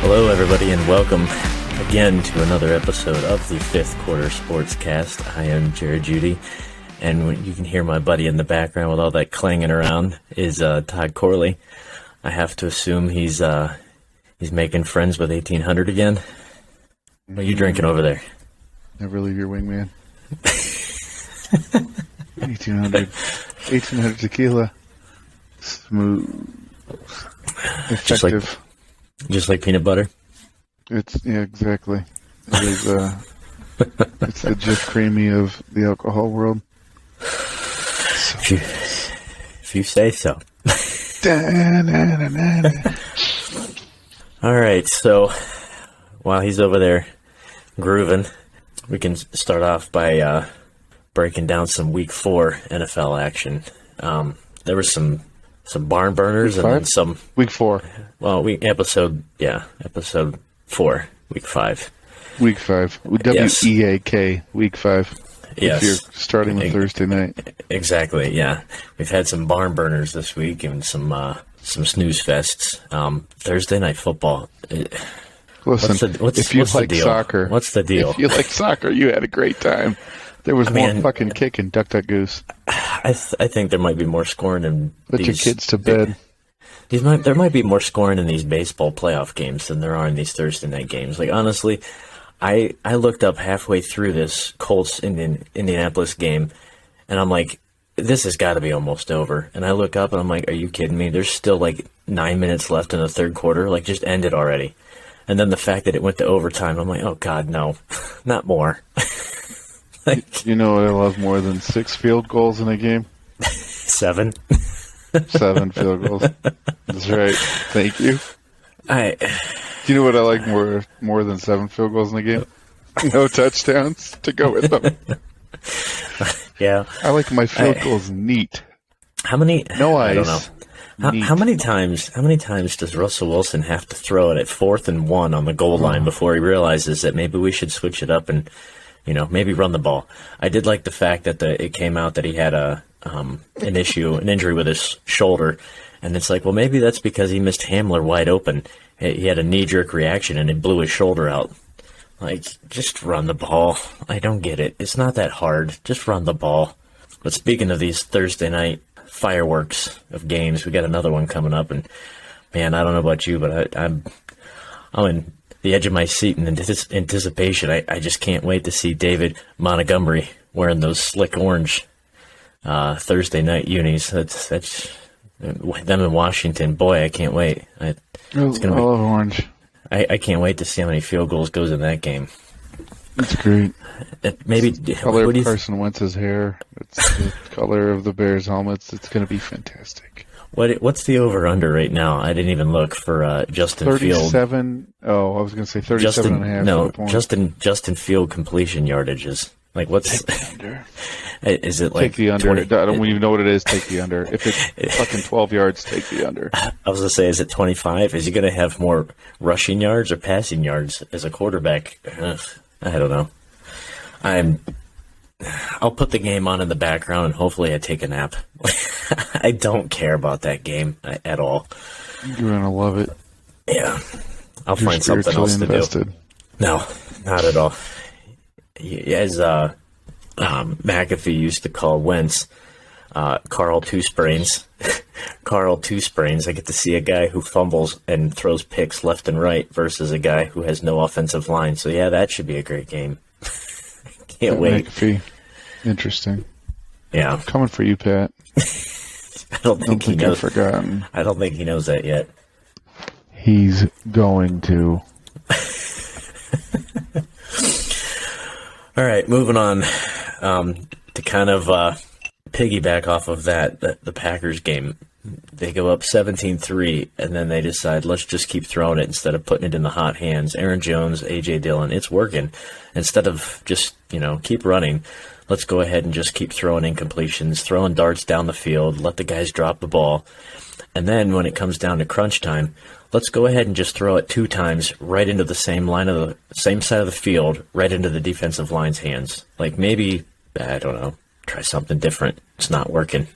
Hello, everybody, and welcome again to another episode of the Fifth Quarter Sportscast. I am Jared Judy, and you can hear my buddy in the background with all that clanging around is Todd Corley. I have to assume he's making friends with 1800 again. What are you drinking over there? Never leave your wingman. 1800 tequila. Smooth. Effective. Just like peanut butter? Yeah, exactly. It is, it's the Jif Creamy of the alcohol world. If you say so. All right, so while he's over there grooving, we can start off by breaking down some Week 4 NFL action. There were some barn burners and then some... Week 4. Well, episode 4, Week 5. Week 5. W-E-A-K, Week 5. Yes. If you're starting with Thursday night. Exactly, yeah. We've had some barn burners this week and some snooze fests. Thursday night football. Listen, if you like soccer... What's the deal? If you like soccer, you had a great time. There was more fucking kicking, duck, duck, goose. I think there might be more scoring in Put your kids to bed. There might be more scoring in these baseball playoff games than there are in these Thursday night games. Like, honestly, I looked up halfway through this Colts-Indianapolis game, and I'm like, this has got to be almost over. And I look up, and I'm like, are you kidding me? There's still, 9 minutes left in the third quarter. Just end it already. And then the fact that it went to overtime, I'm like, oh, God, no. Not more. You know what I love more than 6 field goals in a game? 7. 7 field goals. That's right. Thank you. Do you know what I like more than 7 field goals in a game? No touchdowns to go with them. Yeah. I like my field goals neat. How many? No ice. I don't know. How many times does Russell Wilson have to throw it at 4th and 1 on the goal line before he realizes that maybe we should switch it up and maybe run the ball? I did like the fact that it came out that he had an injury with his shoulder, and it's like, well, maybe that's because he missed Hamler wide open. He had a knee-jerk reaction, and it blew his shoulder out. Just run the ball. I don't get it. It's not that hard. Just run the ball. But speaking of these Thursday night fireworks of games, we got another one coming up, and man, I don't know about you, but I'm in the edge of my seat in anticipation. I just can't wait to see David Montgomery wearing those slick orange Thursday night unis. That's them in Washington. Boy, I can't wait. It's gonna be orange. I can't wait to see how many field goals goes in that game. It's great. Maybe it's the color of Carson Wentz's hair. It's the color of the Bears helmets. It's going to be fantastic. What's the over-under right now? I didn't even look for Justin 37, Field. Oh, I was going to say 37 and a half. No, Justin Field completion yardages. What's... Take the under. Is it take the under. 20? I don't even know what it is. Take the under. If it's fucking 12 yards, take the under. I was going to say, is it 25? Is he going to have more rushing yards or passing yards as a quarterback? I don't know. I'll put the game on in the background and hopefully I take a nap. I don't care about that game at all. You're going to love it. Yeah. I'll find something else to do. No, not at all. As McAfee used to call Wentz, Carl Two Sprains. Carl Two Sprains. I get to see a guy who fumbles and throws picks left and right versus a guy who has no offensive line. So, yeah, that should be a great game. Can't wait. McAfee. Interesting. Yeah. Coming for you, Pat. I don't think he knows. You've forgotten. I don't think he knows that yet. He's going to. All right, moving on to kind of piggyback off of that, the Packers game. They go up 17-3, and then they decide, let's just keep throwing it instead of putting it in the hot hands. Aaron Jones, A.J. Dillon, it's working. Instead of just, keep running, let's go ahead and just keep throwing incompletions, throwing darts down the field, let the guys drop the ball. And then when it comes down to crunch time, let's go ahead and just throw it 2 times right into the same side of the field, right into the defensive line's hands. Maybe, I don't know, try something different. It's not working.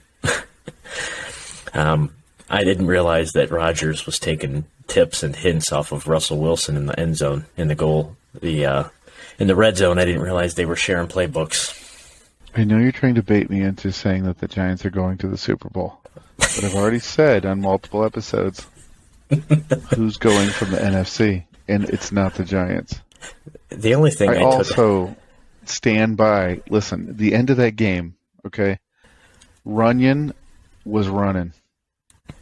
I didn't realize that Rodgers was taking tips and hints off of Russell Wilson in the end zone, in the goal, in the red zone. I didn't realize they were sharing playbooks. I know you're trying to bait me into saying that the Giants are going to the Super Bowl, but I've already said on multiple episodes who's going from the NFC, and it's not the Giants. The only thing I also stand by. Listen, the end of that game. Okay, Runyon was running.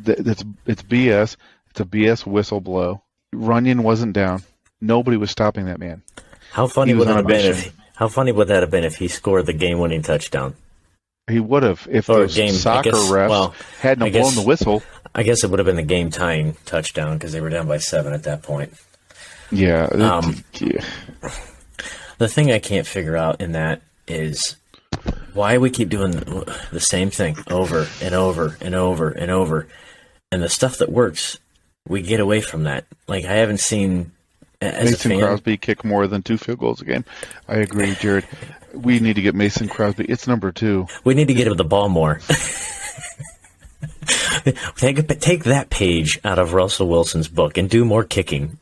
It's BS. It's a BS whistle blow. Runyon wasn't down. Nobody was stopping that man. How funny would that have been if he scored the game-winning touchdown? He would have if those soccer refs hadn't blown the whistle. I guess it would have been the game-tying touchdown because they were down by 7 at that point. Yeah. The thing I can't figure out in that is why we keep doing the same thing over and over and over and over. And the stuff that works, we get away from that. Like, I haven't seen... Mason Crosby kick more than 2 field goals a game. I agree, Jared. We need to get Mason Crosby. It's number 2. We need to get him the ball more. Take that page out of Russell Wilson's book and do more kicking.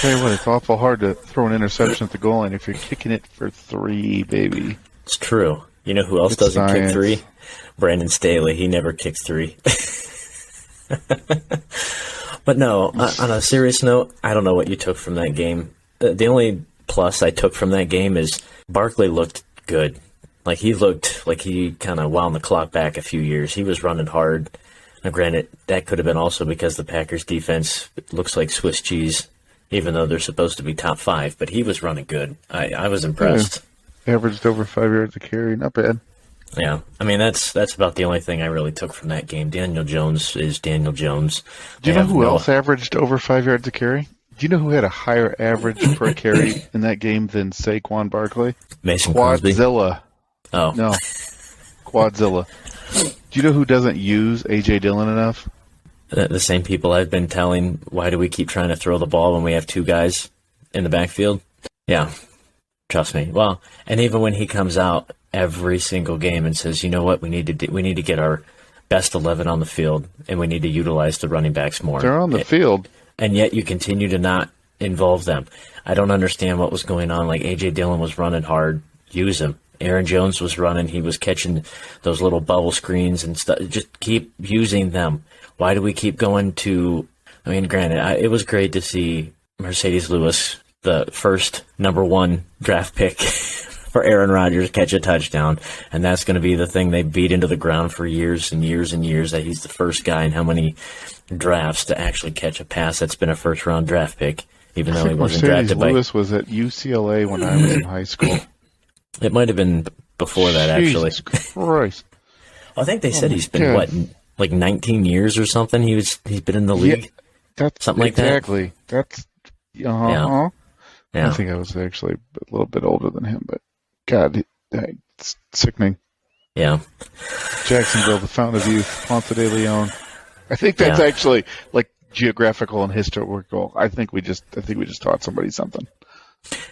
Tell you what, it's awful hard to throw an interception at the goal line if you're kicking it for 3, baby. It's true. You know who else doesn't kick 3? Brandon Staley. He never kicks 3. But no, on a serious note, I don't know what you took from that game. The only plus I took from that game is Barkley looked good. Like, he looked like he kind of wound the clock back a few years. He was running hard. Now, granted, that could have been also because the Packers' defense looks like Swiss cheese, even though they're supposed to be top 5. But he was running good. I was impressed. Yeah. Averaged over 5 yards a carry. Not bad. Yeah, I mean, that's about the only thing I really took from that game. Daniel Jones is Daniel Jones. Do you know who else averaged over 5 yards a carry? Do you know who had a higher average per carry in that game than Saquon Barkley? Mason Crosby. Quadzilla. Oh. No. Quadzilla. Do you know who doesn't use A.J. Dillon enough? The same people I've been telling, why do we keep trying to throw the ball when we have 2 guys in the backfield? Yeah, trust me. Well, and even when he comes out every single game and says, you know what, we need to get our best 11 on the field, and we need to utilize the running backs more. They're on the field. And yet you continue to not involve them. I don't understand what was going on. Like, A.J. Dillon was running hard. Use him. Aaron Jones was running. He was catching those little bubble screens and stuff. Just keep using them. Why do we keep going to... I mean, granted, it was great to see Mercedes Lewis, the first number 1 draft pick for Aaron Rodgers, catch a touchdown, and that's going to be the thing they beat into the ground for years and years and years, that he's the first guy in how many drafts to actually catch a pass that's been a first-round draft pick, even though he wasn't drafted by... Lewis was at UCLA when I was in high school. It might have been before that, actually. Jesus Christ. I think they said he's been, like 19 years or something? He's been in the league? Yeah, something like that? Exactly. That's... Yeah. I think I was actually a little bit older than him, but God, it's sickening. Yeah. Jacksonville, the fountain of youth, Ponce de Leon. I think that's actually like geographical and historical. I think we just taught somebody something.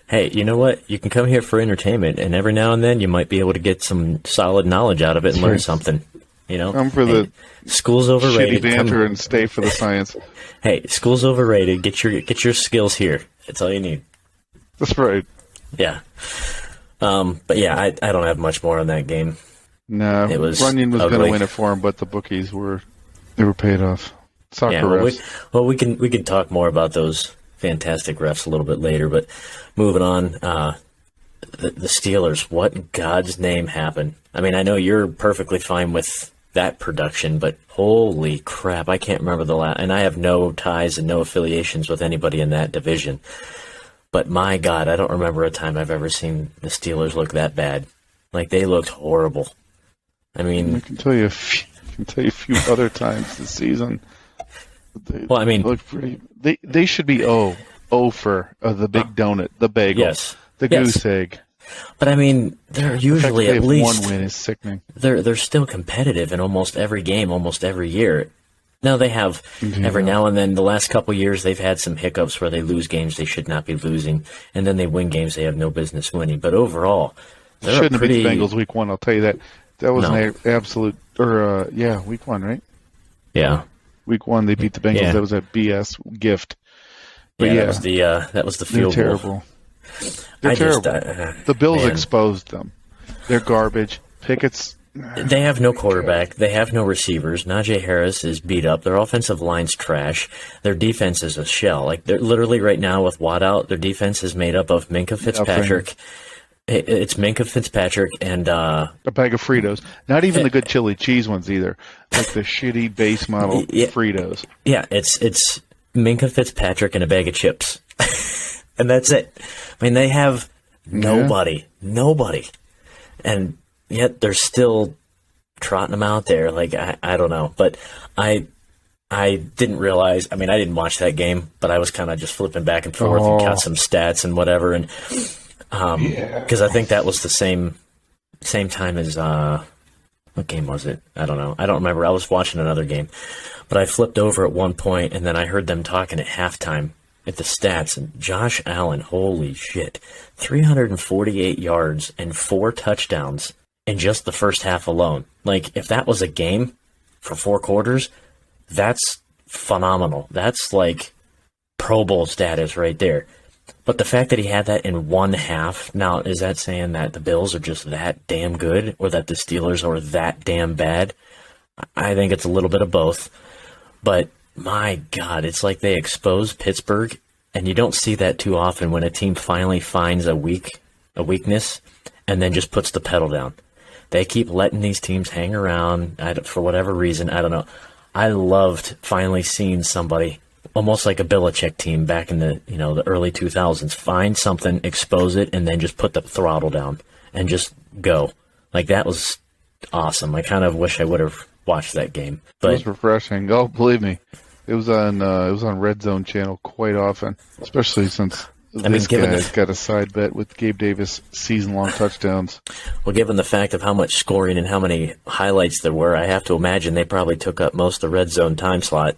Hey, you know what? You can come here for entertainment, and every now and then you might be able to get some solid knowledge out of it and learn something. You know, come for the school's overrated. Shitty banter and stay for the science. Hey, school's overrated. Get your skills here. That's all you need. That's right. Yeah. But yeah, I don't have much more on that game. No, Runyon was going to win it for him, but the bookies were paid off. Soccer refs. We can talk more about those fantastic refs a little bit later. But moving on, the Steelers. What in God's name happened? I mean, I know you're perfectly fine with that production, but holy crap, I can't remember the last. And I have no ties and no affiliations with anybody in that division. But my God, I don't remember a time I've ever seen the Steelers look that bad. Like, they looked horrible. I mean, I can tell you a few other times this season. They look pretty. They should be for the big donut, the bagel, the goose egg. But I mean, they're usually at least one win is sickening. They're still competitive in almost every game, almost every year. Now they have every now and then. The last couple years, they've had some hiccups where they lose games they should not be losing, and then they win games they have no business winning. But overall, they're shouldn't have beat the Bengals week 1. I'll tell you that. That was an absolute, week 1, right? Yeah. Week 1, they beat the Bengals. Yeah. That was a BS gift. But yeah, that was the they're field goal. terrible. They're terrible. The Bills exposed them. They're garbage. Pickett's... They have no quarterback. They have no receivers. Najee Harris is beat up. Their offensive line's trash. Their defense is a shell. Like, they're literally right now with Watt out, their defense is made up of Minkah Fitzpatrick. It's Minkah Fitzpatrick and a bag of Fritos. Not even the good chili cheese ones either. Like the shitty base model Fritos. Yeah, it's Minkah Fitzpatrick and a bag of chips. And that's it. I mean, they have nobody. And yet they're still trotting them out there. Like, I don't know. But I didn't realize, I mean, I didn't watch that game, but I was kind of just flipping back and forth and got some stats and whatever. And because I think that was the same time as, what game was it? I don't know. I don't remember. I was watching another game. But I flipped over at one point, and then I heard them talking at halftime at the stats. And Josh Allen, holy shit, 348 yards and 4 touchdowns in just the first half alone. Like, if that was a game for 4 quarters, that's phenomenal. That's like Pro Bowl status right there. But the fact that he had that in one half, now, is that saying that the Bills are just that damn good or that the Steelers are that damn bad? I think it's a little bit of both. But, my God, it's like they exposed Pittsburgh, and you don't see that too often when a team finally finds a weakness and then just puts the pedal down. They keep letting these teams hang around for whatever reason. I don't know. I loved finally seeing somebody, almost like a Belichick team back in the the early 2000s, find something, expose it, and then just put the throttle down and just go. Like, that was awesome. I kind of wish I would have watched that game. But it was refreshing. Oh, believe me, it was on Red Zone channel quite often, especially since this guy's got a side bet with Gabe Davis season-long touchdowns. Well, given the fact of how much scoring and how many highlights there were, I have to imagine they probably took up most of the Red Zone time slot.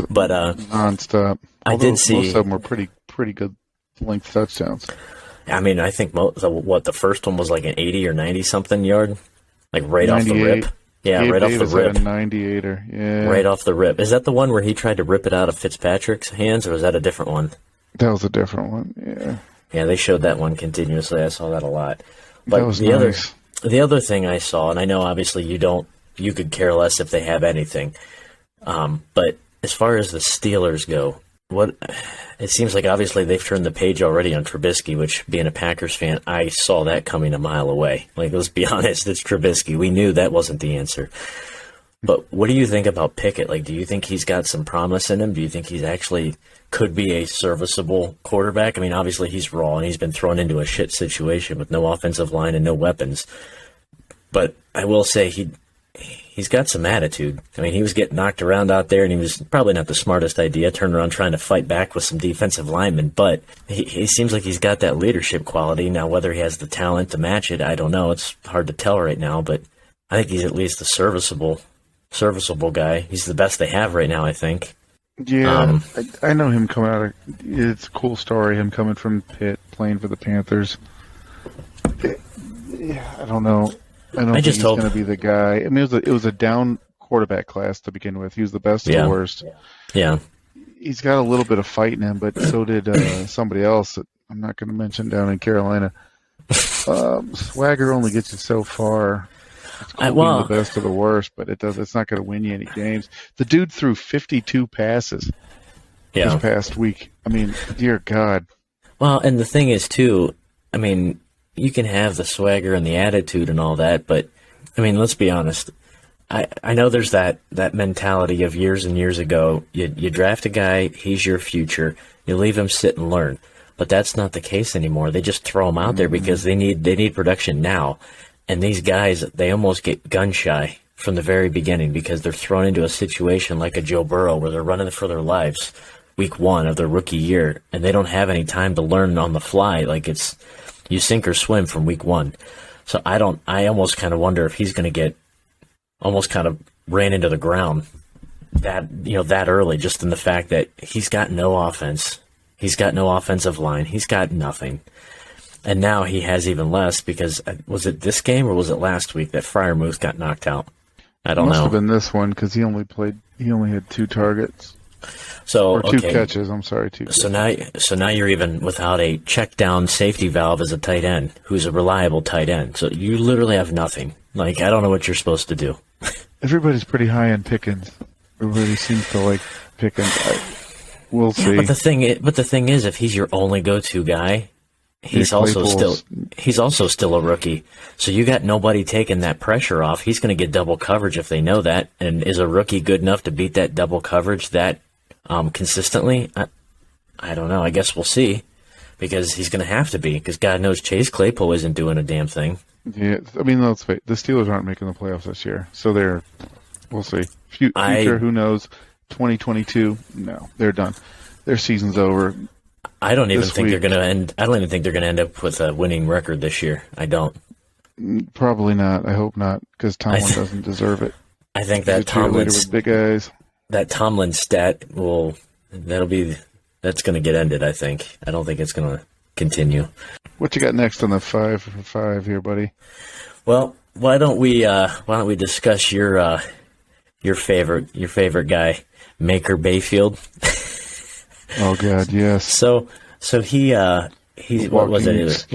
But nonstop. I did see most of them were pretty good length touchdowns. I mean, I think the first one was like an 80 or 90 something yard, like right off the rip. Yeah, Gabe right Davis off the rip. Had a 98er. Yeah, right off the rip. Is that the one where he tried to rip it out of Fitzpatrick's hands, or was that a different one? That was a different one. Yeah. Yeah, they showed that one continuously. I saw that a lot. But that was nice. The other thing I saw, and I know obviously you could care less if they have anything. But as far as the Steelers go, it seems like obviously they've turned the page already on Trubisky, which, being a Packers fan, I saw that coming a mile away. Like, let's be honest, it's Trubisky. We knew that wasn't the answer. But what do you think about Pickett? Like, do you think he's got some promise in him? Do you think he's actually could be a serviceable quarterback? I mean, obviously he's raw and he's been thrown into a shit situation with no offensive line and no weapons. But I will say he's got some attitude. I mean, he was getting knocked around out there, and he was probably not the smartest idea, turning around trying to fight back with some defensive linemen, but he seems like he's got that leadership quality. Now, whether he has the talent to match it, I don't know. It's hard to tell right now, but I think he's at least a serviceable guy. He's the best they have right now, I think. Yeah, I know him coming out of... It's a cool story, him coming from Pitt, playing for the Panthers. I don't know. I don't think he's going to be the guy. I mean, it was a down quarterback class to begin with. He was the best of the worst. Yeah. He's got a little bit of fight in him, but so did somebody else that I'm not going to mention down in Carolina. Swagger only gets you so far. It's cool being the best of the worst, but it's not going to win you any games. The dude threw 52 passes this past week. I mean, dear God. Well, and the thing is, too, I mean, you can have the swagger and the attitude and all that, but, I mean, let's be honest. I know there's that mentality of years and years ago. You draft a guy, he's your future. You leave him sit and learn. But that's not the case anymore. They just throw him out there because they need production now. And these guys, they almost get gun-shy from the very beginning because they're thrown into a situation like a Joe Burrow where they're running for their lives week 1 of their rookie year, and they don't have any time to learn on the fly. Like, it's you sink or swim from week 1. So I almost kind of wonder if he's going to get almost kind of ran into the ground that early, just in the fact that he's got no offense. He's got no offensive line. He's got nothing. And now he has even less because, was it this game or was it last week that Freiermuth got knocked out? I don't know. Must have been this one because he only had 2 targets. So or 2 catches. I'm sorry, 2 catches. So now you're even without a check down safety valve as a tight end who's a reliable tight end. So you literally have nothing. Like, I don't know what you're supposed to do. Everybody's pretty high on Pickens. Everybody seems to like Pickens. We'll see. But the thing is, if he's your only go-to guy, he's also still a rookie. So you got nobody taking that pressure off. He's going to get double coverage if they know that. And is a rookie good enough to beat that double coverage that consistently? I don't know. I guess we'll see, because he's going to have to be, because God knows Chase Claypool isn't doing a damn thing. Yeah, I mean, let's face it, the Steelers aren't making the playoffs this year, so we'll see. Future, who knows? 2022, no, they're done. Their season's over. I don't even think they're going to end. I don't even think they're going to end up with a winning record this year. I don't. Probably not. I hope not, because Tomlin doesn't deserve it. I think that Tomlin's with big eyes. That Tomlin stat that's going to get ended. I think. I don't think it's going to continue. What you got next on the 5 for 5 here, buddy? Well, why don't we discuss your favorite guy, Maker Bayfield? Oh God, yes. So he what was it?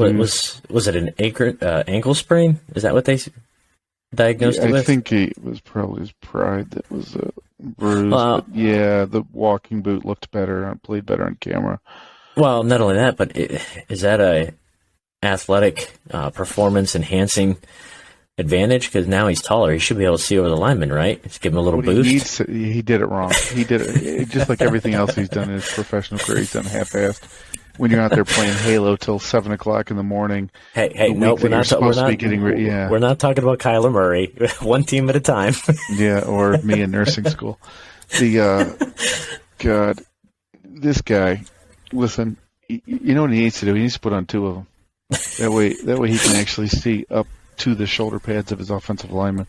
Was it an ankle sprain? Is that what they diagnosed it with? I think it was probably his pride that was bruised. But yeah, the walking boot looked better, played better on camera. Well, not only that, but is that a athletic performance enhancing advantage? Because now he's taller, he should be able to see over the lineman, right? Just give him a little boost. He did it wrong. He did it just like everything else he's done in his professional career. He's done half-assed. When you're out there playing Halo till 7:00 in the morning. Hey, no, we're not talking about Kyler Murray. One team at a time. Yeah, or me in nursing school. God, this guy. Listen, you know what he needs to do? He needs to put on 2 of them. That way he can actually see up to the shoulder pads of his offensive lineman.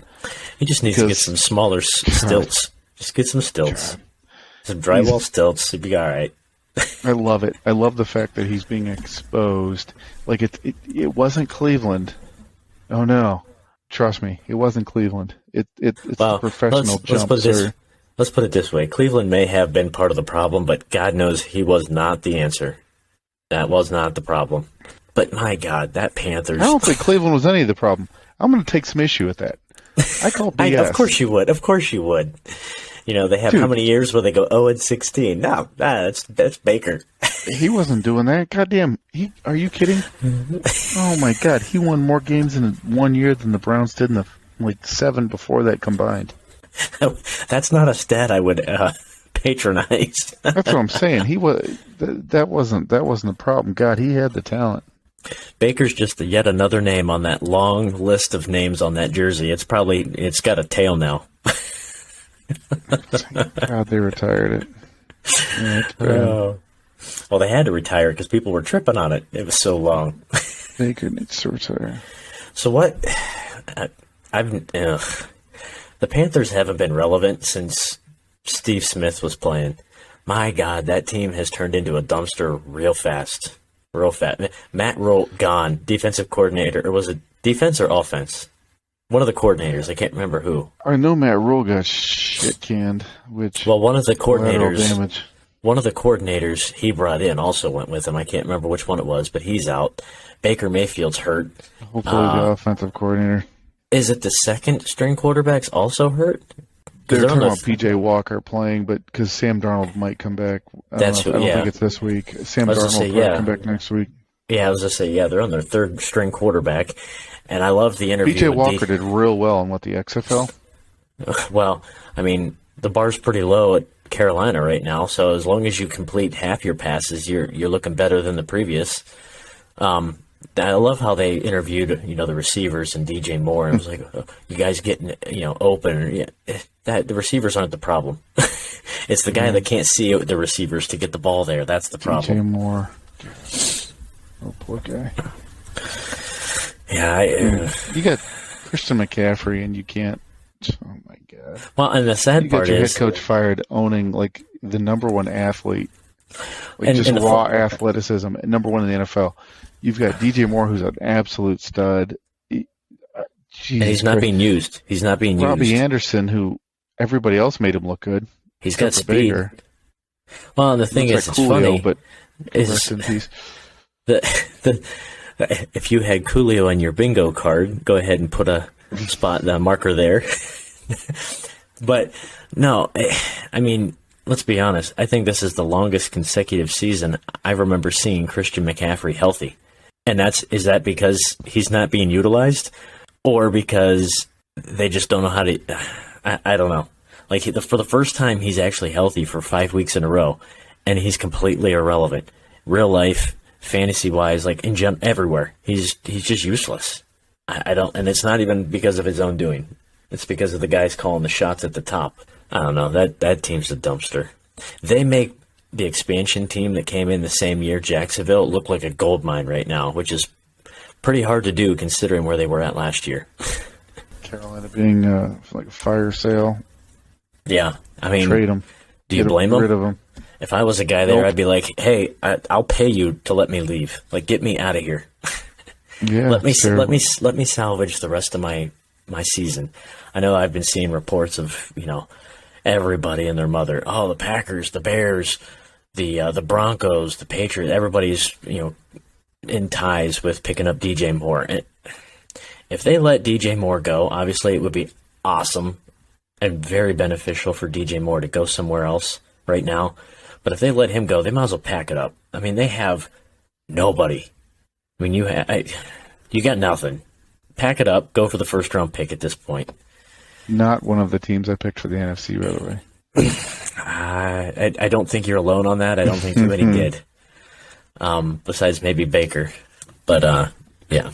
He just needs to get some smaller stilts. Just get some stilts. God. Some drywall stilts. He'd be all right. I love it. I love the fact that he's being exposed. Like it wasn't Cleveland. Oh no, trust me, it wasn't Cleveland. It's a professional jump. Let's put it this way: Cleveland may have been part of the problem, but God knows he was not the answer. That was not the problem. But my God, that Panthers. I don't think Cleveland was any of the problem. I'm going to take some issue with that. I call BS. Of course you would. Of course you would. You know, they have how many years where they go 0-16? No, that's Baker. He wasn't doing that. Goddamn. Are you kidding? Oh, my God. He won more games in 1 year than the Browns did in the 7 before that combined. That's not a stat I would patronize. That's what I'm saying. That wasn't the problem. God, he had the talent. Baker's just yet another name on that long list of names on that jersey. It's got a tail now. God, they retired it. Yeah, well, they had to retire it because people were tripping on it. It was so long. Baker needs to retire. So what? The Panthers haven't been relevant since Steve Smith was playing. My God, that team has turned into a dumpster real fast. Real fast. Matt Rule gone. Defensive coordinator. Or was it defense or offense? One of the coordinators. I can't remember who. I know Matt Rule got shit canned. One of the coordinators he brought in also went with him. I can't remember which one it was, but he's out. Baker Mayfield's hurt. Hopefully the offensive coordinator. Is it the second string quarterbacks also hurt? They're talking about P.J. Walker playing, but because Sam Darnold might come back. I don't think it's this week. Sam Darnold will come back next week. Yeah, I was going to say, they're on their third string quarterback. And I love the interview. P.J. Walker did real well on the XFL. Well, I mean, the bar's pretty low at Carolina right now, so as long as you complete half your passes, you're looking better than the previous. I love how they interviewed, the receivers and DJ Moore. And it was like, you guys getting, open. The receivers aren't the problem. It's the guy that can't see the receivers to get the ball there. That's the problem. DJ Moore. Oh, poor guy. Yeah. You got Christian McCaffrey and you can't. Oh, my God. Well, and the sad part is. You got your head coach fired owning, the number one athlete. Raw athleticism, number one in the NFL. You've got DJ Moore, who's an absolute stud. Jesus and he's not Christ. being used. He's not being Robbie used. Anderson, who everybody else made him look good. He's got except for speed. Baker. Well, and the thing Looks is, like it's Coolio, funny. but Is rest in peace. the if you had Coolio on your bingo card, go ahead and put a marker there. But no, I mean, let's be honest. I think this is the longest consecutive season I remember seeing Christian McCaffrey healthy. And is that because he's not being utilized, or because they just don't know how to? I don't know. Like for the first time, he's actually healthy for 5 weeks in a row, and he's completely irrelevant. Real life, fantasy wise, like everywhere, he's just useless. I don't, and it's not even because of his own doing. It's because of the guys calling the shots at the top. I don't know. That team's a dumpster. They make the expansion team that came in the same year, Jacksonville, look like a gold mine right now, which is pretty hard to do considering where they were at last year. Carolina being like a fire sale. Yeah, I mean, Trade them. Do you blame them? Rid of them. If I was a guy there, Nope. I'd be like, "Hey, I'll pay you to let me leave. Like, get me out of here. Yeah, let me terrible. salvage the rest of my season." I know I've been seeing reports of everybody and their mother. Oh, the Packers, the Bears, the Broncos, the Patriots. Everybody's in ties with picking up DJ Moore. And if they let DJ Moore go, obviously it would be awesome and very beneficial for DJ Moore to go somewhere else right now. But if they let him go, they might as well pack it up. I mean, they have nobody. I mean, you got nothing. Pack it up. Go for the first round pick at this point. Not one of the teams I picked for the NFC, by the way. I don't think you're alone on that. I don't think too many did. Besides maybe Baker. But, yeah.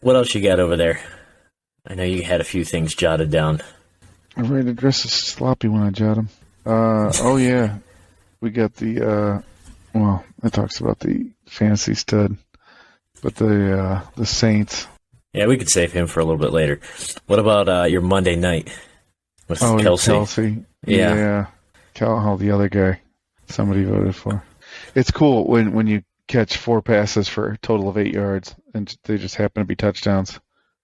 What else you got over there? I know you had a few things jotted down. I'm ready to dress as sloppy when I jot them. Oh, yeah. We got it talks about the fantasy stud. But the Saints. Yeah, we could save him for a little bit later. What about your Monday night with Kelsey? Yeah. The other guy somebody voted for. It's cool when you catch 4 passes for a total of 8 yards and they just happen to be touchdowns.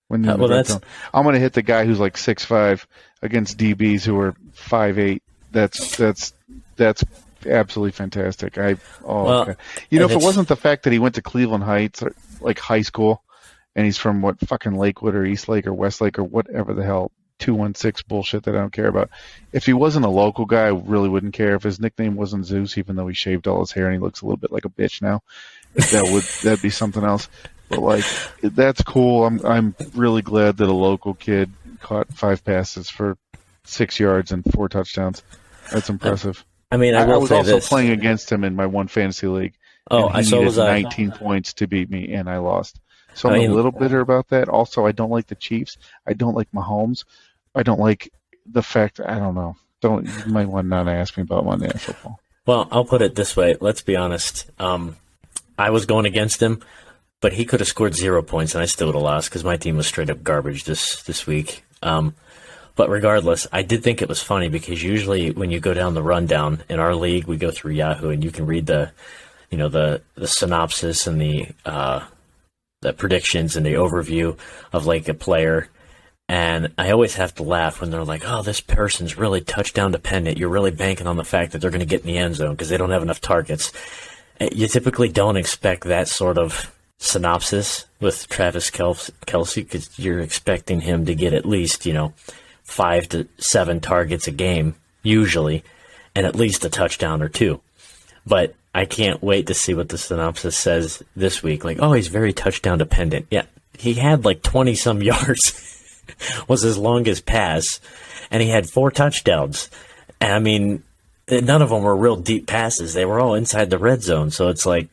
When you're in the red zone. I'm going to hit the guy who's like 6'5" against DBs who are 5'8". That's absolutely fantastic. Okay. If it wasn't the fact that he went to Cleveland Heights, or like high school, and he's from fucking Lakewood or Eastlake or Westlake or whatever the hell 216 bullshit that I don't care about. If he wasn't a local guy, I really wouldn't care. If his nickname wasn't Zeus, even though he shaved all his hair and he looks a little bit like a bitch now, that'd be something else. But that's cool. I'm really glad that a local kid caught 5 passes for 6 yards and 4 touchdowns. That's impressive. I mean, I was say also this. playing against him in my one fantasy league. Oh, and he needed 19 points to beat me, and I lost. So I'm a little bitter about that. Also, I don't like the Chiefs. I don't like Mahomes. I don't like the fact. I don't know. You might want not to ask me about Monday Night Football. Well, I'll put it this way. Let's be honest. I was going against him, but he could have scored 0 points, and I still would have lost because my team was straight up garbage this week. But regardless, I did think it was funny because usually when you go down the rundown in our league, we go through Yahoo and you can read the synopsis and the predictions and the overview of like a player. And I always have to laugh when they're like, "Oh, this person's really touchdown dependent." You're really banking on the fact that they're going to get in the end zone because they don't have enough targets. You typically don't expect that sort of synopsis with Travis Kelce because you're expecting him to get at least 5 to 7 targets a game usually, and at least a touchdown or 2. But I can't wait to see what the synopsis says this week. Like, oh, he's very touchdown dependent. Yeah, he had like 20-some yards was his longest pass, and he had 4 touchdowns. And I mean, none of them were real deep passes. They were all inside the red zone. So it's like,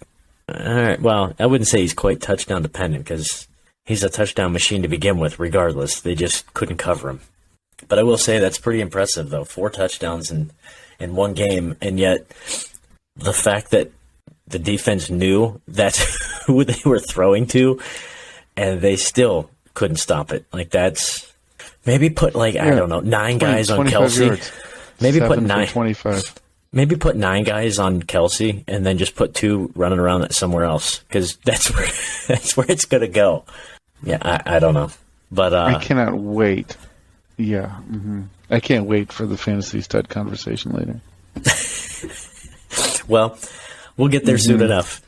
all right, well, I wouldn't say he's quite touchdown dependent because he's a touchdown machine to begin with regardless. They just couldn't cover him. But I will say that's pretty impressive, though. 4 touchdowns in one game, and yet the fact that the defense knew that's who they were throwing to, and they still couldn't stop it. Like, that's maybe put I don't know, 9 guys on Kelce. Yards. Maybe 7 put 9. 25. Maybe put 9 guys on Kelce, and then just put 2 running around somewhere else because that's where it's gonna go. Yeah, I don't know. But I cannot wait. Yeah. I can't wait for the fantasy stud conversation later. well, we'll get there soon enough.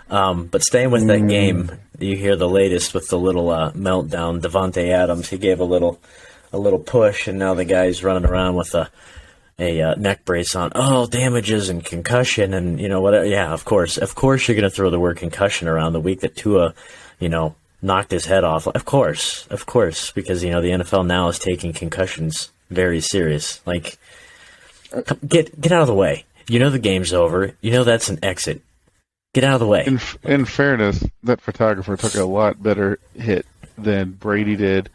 But staying with that game, you hear the latest with the little meltdown. Davante Adams, he gave a little push, and now the guy's running around with a neck brace on. Oh, damages and concussion and, whatever. Yeah, of course. Of course you're going to throw the word concussion around the week that Tua, knocked his head off. Of course, because, the NFL now is taking concussions very serious. Like, get out of the way. The game's over. That's an exit. Get out of the way. In fairness, that photographer took a lot better hit than Brady did,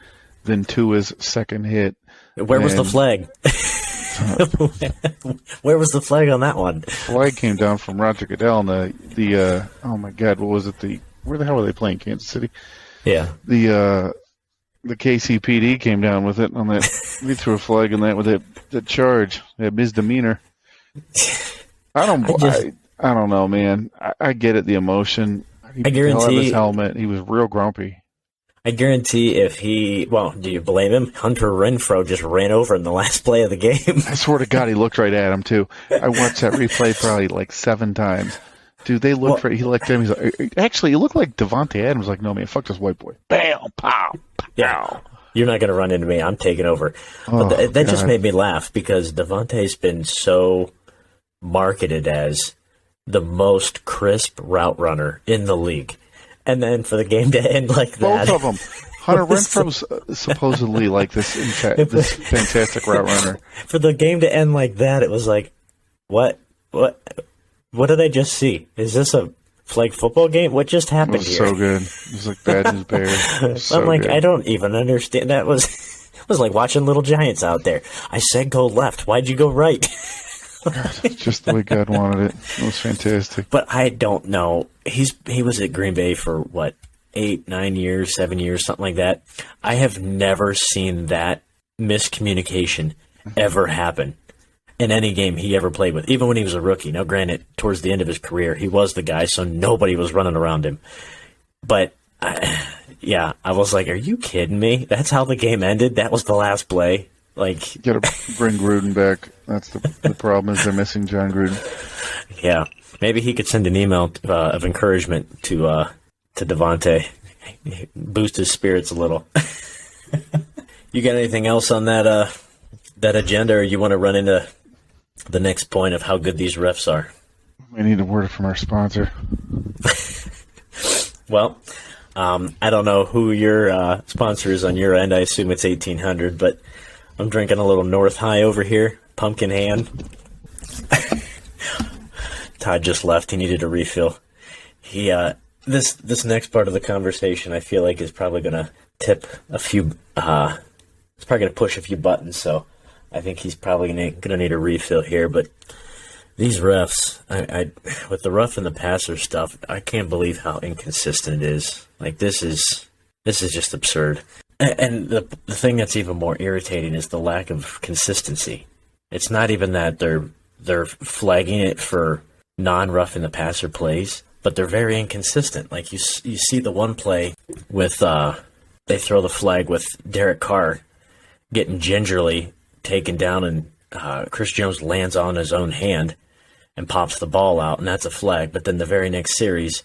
than Tua's second hit. Where was the flag? Where was the flag on that one? Flag came down from Roger Goodell, and the oh my God, what was it? Where the hell were they playing? Kansas City. Yeah. The KCPD came down with it on that. We threw a flag on that with that charge, that misdemeanor. I don't know, man. I get it, the emotion. I guarantee his helmet. He was real grumpy. I guarantee do you blame him? Hunter Renfrow just ran over in the last play of the game. I swear to God, he looked right at him too. I watched that replay probably like 7 times. Dude, they looked right. He looked at him. He's like, actually, it looked like Davante Adams. Like, no man, fuck this white boy. Bam, pow, pow. Yeah. You're not going to run into me. I'm taking over. But that just made me laugh because Davante's been so marketed as the most crisp route runner in the league. And then for the game to end like that. Both of them. Hunter Renfrow's supposedly like this fantastic route runner. For the game to end like that, it was like, what did I just see? Is this a flag football game? What just happened here? It was so good. It was like Bad News Bears. So I'm like, good. I don't even understand. That was it was like watching Little Giants out there. I said go left. Why'd you go right? Just the way God wanted it. It was fantastic. But I don't know. He was at Green Bay for, 8, 9 years, 7 years, something like that. I have never seen that miscommunication ever happen in any game he ever played with, even when he was a rookie. Now, granted, towards the end of his career, he was the guy, so nobody was running around him. But, I was like, are you kidding me? That's how the game ended? That was the last play? Like, you gotta bring Gruden back. That's the problem, is they're missing John Gruden. Yeah, maybe he could send an email of encouragement to Davante, boost his spirits a little. You got anything else on that agenda, or you want to run into the next point of how good these refs are? We need a word from our sponsor. Well, I don't know who your sponsor is on your end. I assume it's 1800, but I'm drinking a little North High over here, pumpkin hand. Todd just left. He needed a refill. This next part of the conversation, I feel like, is probably going to tip a few. It's probably going to push a few buttons. So I think he's probably going to need a refill here. But these refs, I with the rough and the passer stuff, I can't believe how inconsistent it is. Like, this is just absurd. And the thing that's even more irritating is the lack of consistency. It's not even that they're flagging it for non-rough in the passer plays, but they're very inconsistent. Like, you see the one play with they throw the flag with Derek Carr getting gingerly taken down, and Chris Jones lands on his own hand and pops the ball out, and that's a flag. But then the very next series,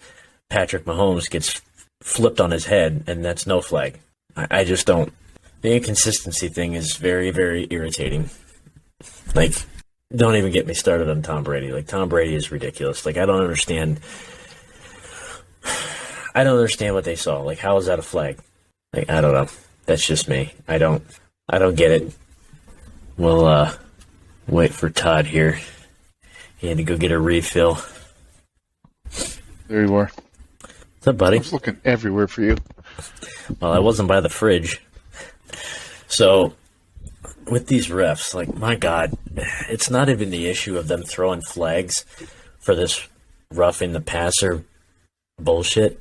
Patrick Mahomes gets flipped on his head, and that's no flag. I just don't. The inconsistency thing is very, very irritating. Like, don't even get me started on Tom Brady. Like, Tom Brady is ridiculous. Like, I don't understand what they saw. Like, how is that a flag? Like, I don't know. That's just me. I don't get it. We'll wait for Todd here. He had to go get a refill. There you are. What's up, buddy? I was looking everywhere for you. Well, I wasn't by the fridge. So, with these refs, like, my God, it's not even the issue of them throwing flags for this roughing the passer bullshit.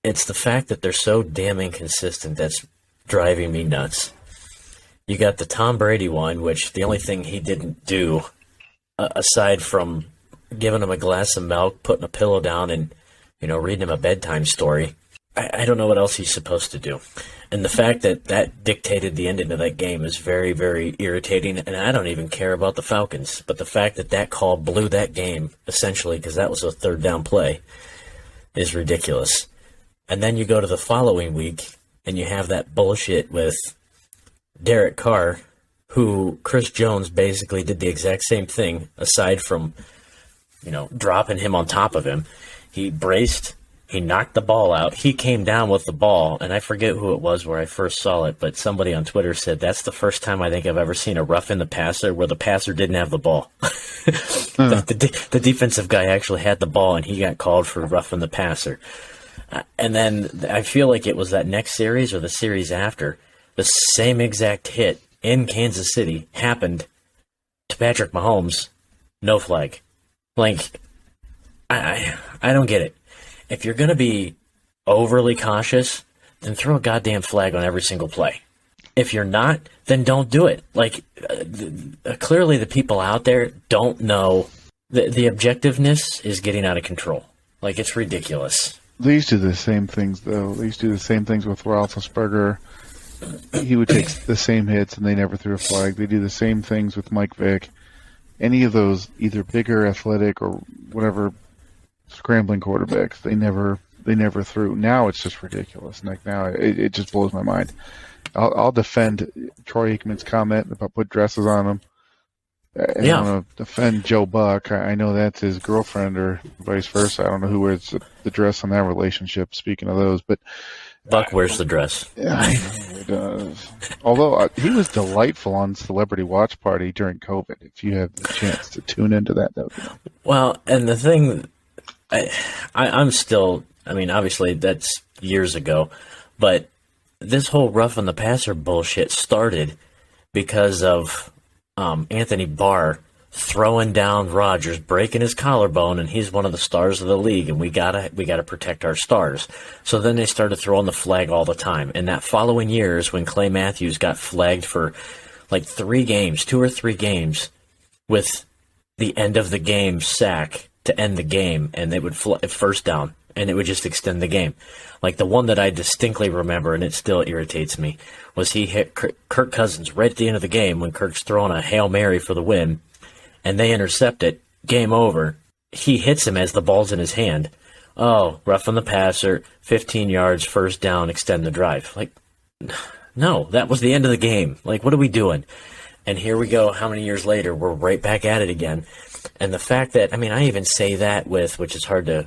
It's the fact that they're so damn inconsistent that's driving me nuts. You got the Tom Brady one, which the only thing he didn't do, aside from giving him a glass of milk, putting a pillow down, and, reading him a bedtime story, I don't know what else he's supposed to do. And the fact that that dictated the ending of that game is very, very irritating. And I don't even care about the Falcons. But the fact that that call blew that game, essentially, because that was a third down play, is ridiculous. And then you go to the following week, and you have that bullshit with Derek Carr, who Chris Jones basically did the exact same thing, aside from, dropping him on top of him. He braced. He knocked the ball out. He came down with the ball, and I forget who it was where I first saw it, but somebody on Twitter said that's the first time I think I've ever seen a rough in the passer where the passer didn't have the ball. The defensive guy actually had the ball, and he got called for rough in the passer. And then I feel like it was that next series or the series after, the same exact hit in Kansas City happened to Patrick Mahomes. No flag. Like, I don't get it. If you're going to be overly cautious, then throw a goddamn flag on every single play. If you're not, then don't do it. Like, clearly the people out there don't know. The objectiveness is getting out of control. Like, it's ridiculous. They used to do the same things, though. They used to do the same things with Roethlisberger. He would take the same hits, and they never threw a flag. They do the same things with Mike Vick. Any of those, either bigger, athletic, or whatever, scrambling quarterbacks, they never threw. Now it's just ridiculous. Like now, it just blows my mind. I'll defend Troy Aikman's comment about put dresses on him. I want to defend Joe Buck. I know that's his girlfriend or vice versa. I don't know who wears the dress in that relationship. Speaking of those, but Buck wears the dress. Yeah, I know he does. Although he was delightful on Celebrity Watch Party during COVID. If you have the chance to tune into that, Well, and the thing. I'm still, obviously that's years ago, but this whole rough on the passer bullshit started because of Anthony Barr throwing down Rodgers, breaking his collarbone, and he's one of the stars of the league, and we gotta protect our stars. So then they started throwing the flag all the time, and that following year is when Clay Matthews got flagged for like 2 or 3 games with the end of the game sack to end the game, and they would first down, and it would just extend the game. Like the one that I distinctly remember, and it still irritates me, was he hit Kirk Cousins right at the end of the game when Kirk's throwing a Hail Mary for the win, and they intercept it, game over. He hits him as the ball's in his hand. Oh, rough on the passer, 15 yards, first down, extend the drive. Like, no, that was the end of the game. Like, what are we doing? And here we go, how many years later, we're right back at it again. And the fact that, I even say that with, which is hard to,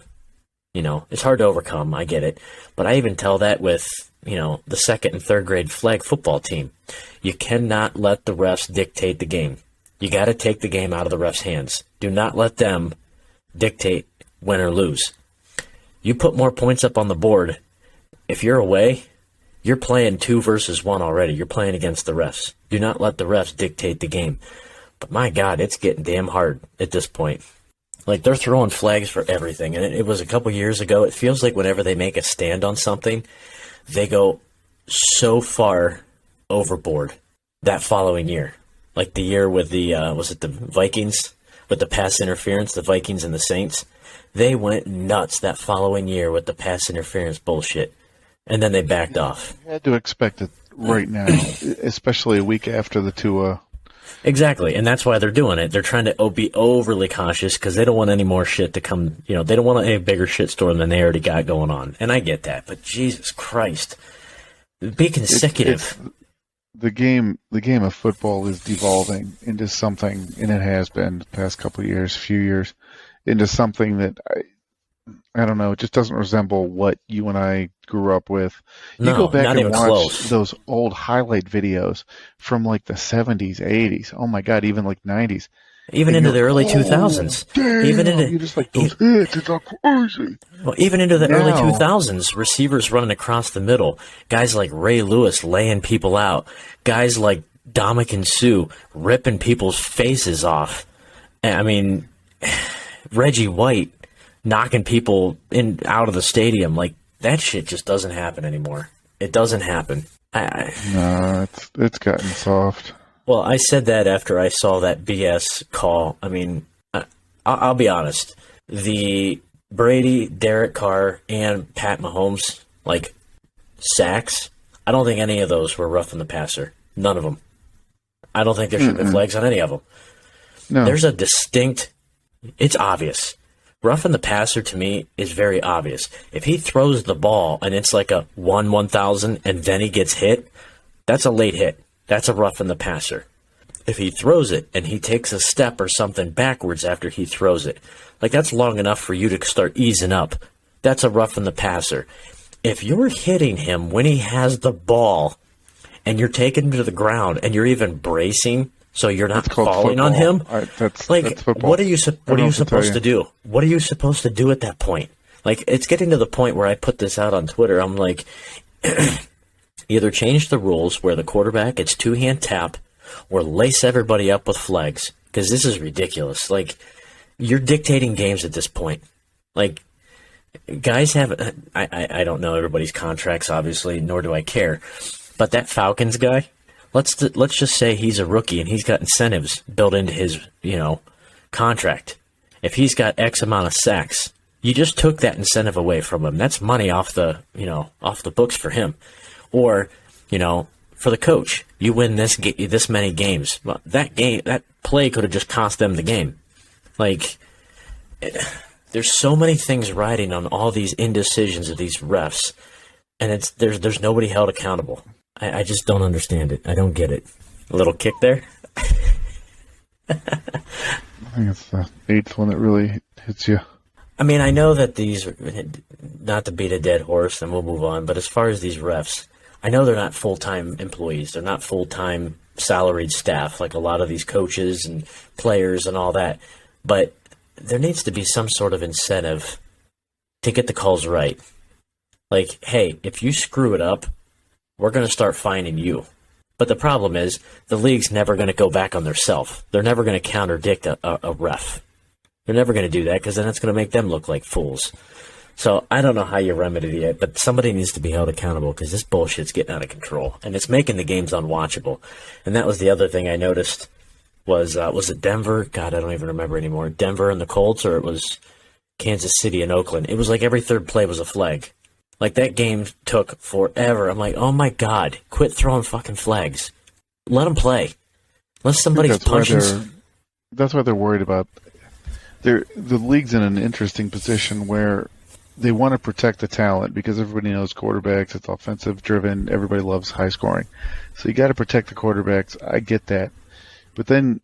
it's hard to overcome, I get it. But I even tell that with, the second and third grade flag football team. You cannot let the refs dictate the game. You got to take the game out of the refs' hands. Do not let them dictate win or lose. You put more points up on the board. If you're away, you're playing 2 versus 1 already. You're playing against the refs. Do not let the refs dictate the game. But my God, it's getting damn hard at this point. Like, they're throwing flags for everything. And it was a couple years ago. It feels like whenever they make a stand on something, they go so far overboard that following year. Like the year with the, was it the Vikings? With the pass interference, the Vikings and the Saints. They went nuts that following year with the pass interference bullshit. And then they backed off. You had to expect it right now, especially a week after the Tua. Exactly, and that's why they're doing it. They're trying to be overly cautious because they don't want any more shit to come. They don't want a bigger shitstorm than they already got going on. And I get that, but Jesus Christ, be consecutive. The game of football is devolving into something, and it has been the past few years, into something that I don't know. It just doesn't resemble what you and I grew up with. You go back and watch those old highlight videos from like the 70s, 80s. Oh my God, even like 90s. Even into the early 2000s. Damn, even into you just like those hits. It's all crazy. Well, even into the early 2000s, receivers running across the middle. Guys like Ray Lewis laying people out. Guys like Dominican Sue ripping people's faces off. Reggie White knocking people out of the stadium. Like, that shit just doesn't happen anymore. It doesn't happen. No, it's gotten soft. Well, I said that after I saw that BS call. I'll be honest. The Brady, Derek Carr, and Pat Mahomes Like sacks, I don't think any of those were roughing the passer. None of them. I don't think there should have been flags on any of them. No. There's a distinct, it's obvious. Roughing the passer to me is very obvious. If he throws the ball and it's like a 1/1000 and then he gets hit, that's a late hit. That's a roughing the passer. If he throws it and he takes a step or something backwards after he throws it, like that's long enough for you to start easing up. That's a roughing the passer. If you're hitting him when he has the ball and you're taking him to the ground and you're even bracing so you're not falling on him, that's football. What are you supposed to do? What are you supposed to do at that point? Like, it's getting to the point where I put this out on Twitter. I'm like, either change the rules where the quarterback gets two-hand tap or lace everybody up with flags, because this is ridiculous. Like, you're dictating games at this point. Like, guys have, I don't know everybody's contracts, obviously, nor do I care, but that Falcons guy, let's just say he's a rookie and he's got incentives built into his, contract. If he's got X amount of sacks, you just took that incentive away from him. That's money off the books for him. Or, for the coach, you win this many games. Well, that play could have just cost them the game. Like, there's so many things riding on all these indecisions of these refs, and there's nobody held accountable. I just don't understand it. I don't get it. A little kick there? I think it's the eighth one that really hits you. I mean, I know that these, not to beat a dead horse, and we'll move on, but as far as these refs, I know they're not full-time employees. They're not full-time salaried staff like a lot of these coaches and players and all that. But there needs to be some sort of incentive to get the calls right. Like, hey, if you screw it up, we're going to start fining you. But the problem is, the league's never going to go back on their self. They're never going to contradict a ref. They're never going to do that, because then it's going to make them look like fools. So I don't know how you remedy it, but somebody needs to be held accountable, because this bullshit's getting out of control, and it's making the games unwatchable. And that was the other thing I noticed was it Denver? God, I don't even remember anymore. Denver and the Colts, or it was Kansas City and Oakland. It was like every third play was a flag. Like, that game took forever. I'm like, oh my God, quit throwing fucking flags. Let them play. Unless somebody's punching. That's why they're worried about. The league's in an interesting position where they want to protect the talent, because everybody knows quarterbacks. It's offensive driven. Everybody loves high scoring. So you got to protect the quarterbacks. I get that. But then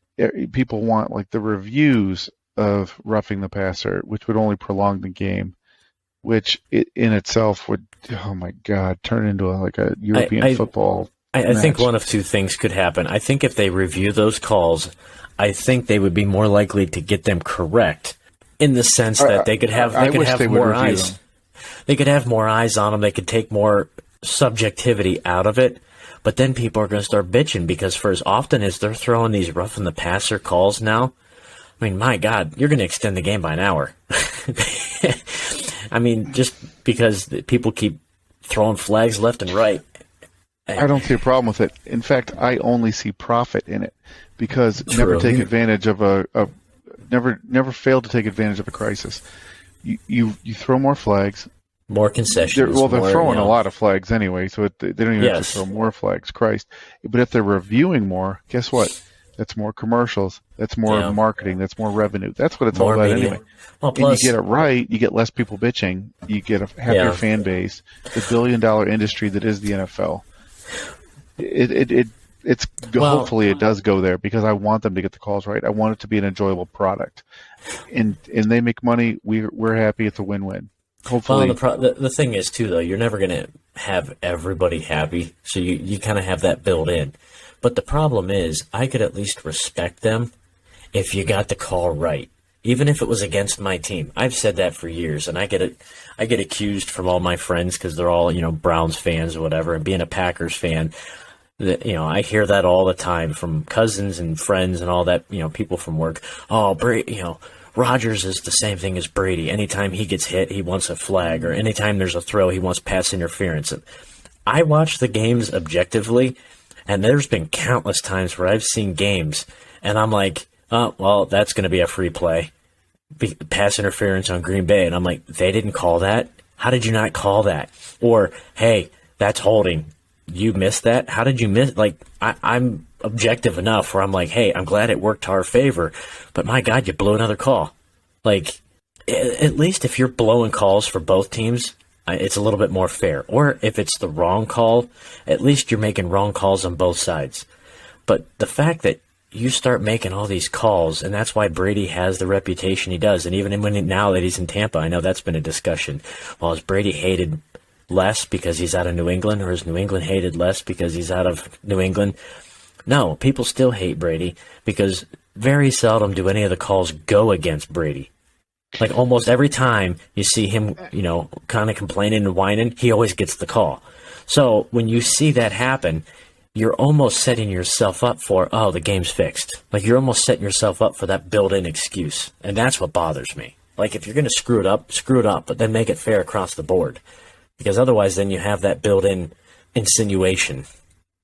people want, like, the reviews of roughing the passer, which would only prolong the game, which in itself would, oh my God, turn into a European football. I think one of two things could happen. I think if they review those calls, I think they would be more likely to get them correct, in the sense that they could have more eyes. They could have more eyes on them. They could take more subjectivity out of it. But then people are going to start bitching, because for as often as they're throwing these roughing the passer calls now, I mean, my God, you're going to extend the game by an hour. I mean, just because people keep throwing flags left and right. I don't see a problem with it. In fact, I only see profit in it, because True. never take advantage of never fail to take advantage of a crisis. You throw more flags. More concessions. They're throwing a lot of flags anyway, so they don't even have to throw more flags. Christ. But if they're reviewing more, guess what? That's more commercials. That's more marketing. That's more revenue. That's what it's all about anyway. Well, plus, and you get it right, you get less people bitching. You get a happier fan base. The billion-dollar industry that is the NFL. Hopefully it does go there, because I want them to get the calls right. I want it to be an enjoyable product, and they make money. We're happy. It's a win-win. Hopefully. Well, the thing is, too, though, you're never going to have everybody happy, so you kind of have that built in. But the problem is, I could at least respect them if you got the call right, even if it was against my team. I've said that for years, and I get accused from all my friends, because they're all, Browns fans or whatever, and being a Packers fan, I hear that all the time from cousins and friends and all that, people from work. Oh, Brady, Rodgers is the same thing as Brady. Anytime he gets hit, he wants a flag, or anytime there's a throw, he wants pass interference. And I watch the games objectively, and there's been countless times where I've seen games, and I'm like, oh, well, that's going to be a free play. Pass interference on Green Bay. And I'm like, they didn't call that? How did you not call that? Or, hey, that's holding. You missed that? How did you miss? Like, I'm objective enough where I'm like, hey, I'm glad it worked to our favor, but my God, you blew another call. Like, at least if you're blowing calls for both teams, it's a little bit more fair. Or if it's the wrong call, at least you're making wrong calls on both sides. But the fact that you start making all these calls, and that's why Brady has the reputation he does. And even now that he's in Tampa, I know that's been a discussion. Well, is Brady hated less because he's out of New England, or is New England hated less because he's out of New England? No, people still hate Brady because very seldom do any of the calls go against Brady. Like almost every time you see him, kind of complaining and whining, he always gets the call. So when you see that happen, you're almost setting yourself up for, oh, the game's fixed. Like you're almost setting yourself up for that built-in excuse. And that's what bothers me. Like if you're going to screw it up, but then make it fair across the board. Because otherwise then you have that built-in insinuation.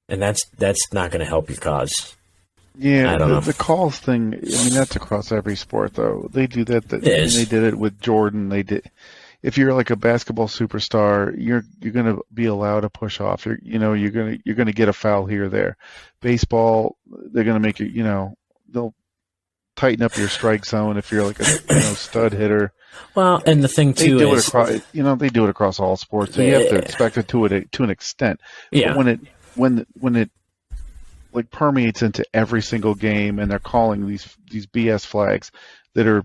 And that's not going to help your cause. Yeah, I don't know. The calls thing, that's across every sport, though. They do that. They did it with Jordan. They did. If you're like a basketball superstar, you're going to be allowed to push off. You're going to get a foul here or there. Baseball, they're going to make you, they'll tighten up your strike zone if you're like a stud hitter. Well, and the thing too is, they do it across all sports. So you have to expect it to an extent. Yeah. But when it like permeates into every single game, and they're calling these BS flags that are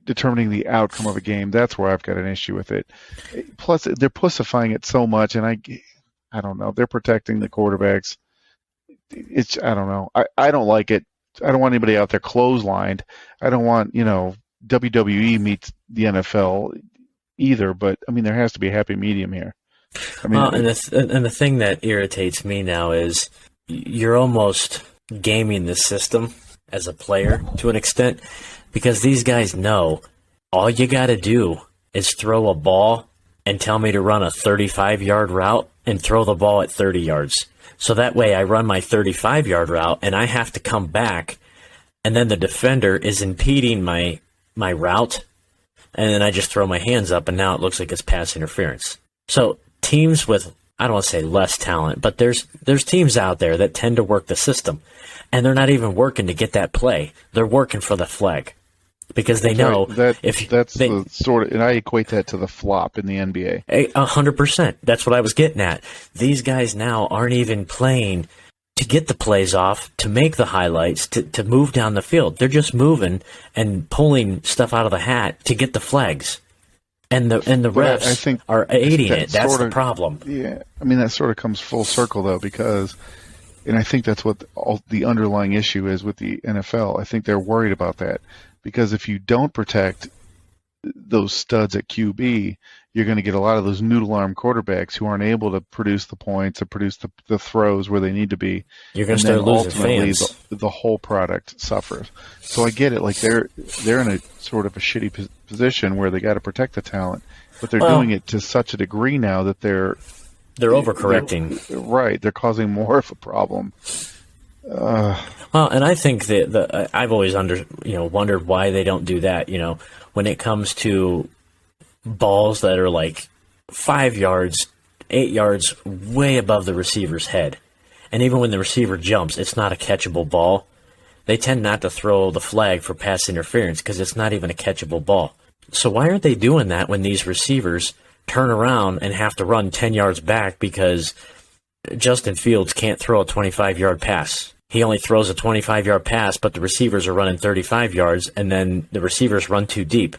determining the outcome of a game, that's where I've got an issue with it. Plus, they're pussifying it so much, and I don't know. They're protecting the quarterbacks. I don't know. I don't like it. I don't want anybody out there clotheslined. I don't want WWE meets the NFL either. But there has to be a happy medium here. And the thing that irritates me now is you're almost gaming the system as a player to an extent, because these guys know all you got to do is throw a ball and tell me to run a 35-yard route and throw the ball at 30 yards. So that way I run my 35-yard route and I have to come back, and then the defender is impeding my route, and then I just throw my hands up and now it looks like it's pass interference. So teams with, I don't want to say less talent, but there's teams out there that tend to work the system, and they're not even working to get that play. They're working for the flag because they know and I equate that to the flop in the NBA. 100%. That's what I was getting at. These guys now aren't even playing to get the plays off, to make the highlights, to move down the field. They're just moving and pulling stuff out of the hat to get the flags. And the refs are aiding it. That's the problem. Yeah, that sort of comes full circle, though, because, and I think that's what the underlying issue is with the NFL. I think they're worried about that, because if you don't protect those studs at QB, you're going to get a lot of those noodle arm quarterbacks who aren't able to produce the points or produce the throws where they need to be. You're going to start losing fans. The whole product suffers. So I get it. Like they're in a sort of a shitty position where they got to protect the talent, but they're doing it to such a degree now that they're overcorrecting. Right. They're causing more of a problem. Well, and I think that I've always wondered why they don't do that. When it comes to balls that are like 5 yards, 8 yards way above the receiver's head, and even when the receiver jumps, it's not a catchable ball. They tend not to throw the flag for pass interference because it's not even a catchable ball. So why aren't they doing that when these receivers turn around and have to run 10 yards back because Justin Fields can't throw a 25-yard pass? He only throws a 25-yard pass, but the receivers are running 35 yards, and then the receivers run too deep.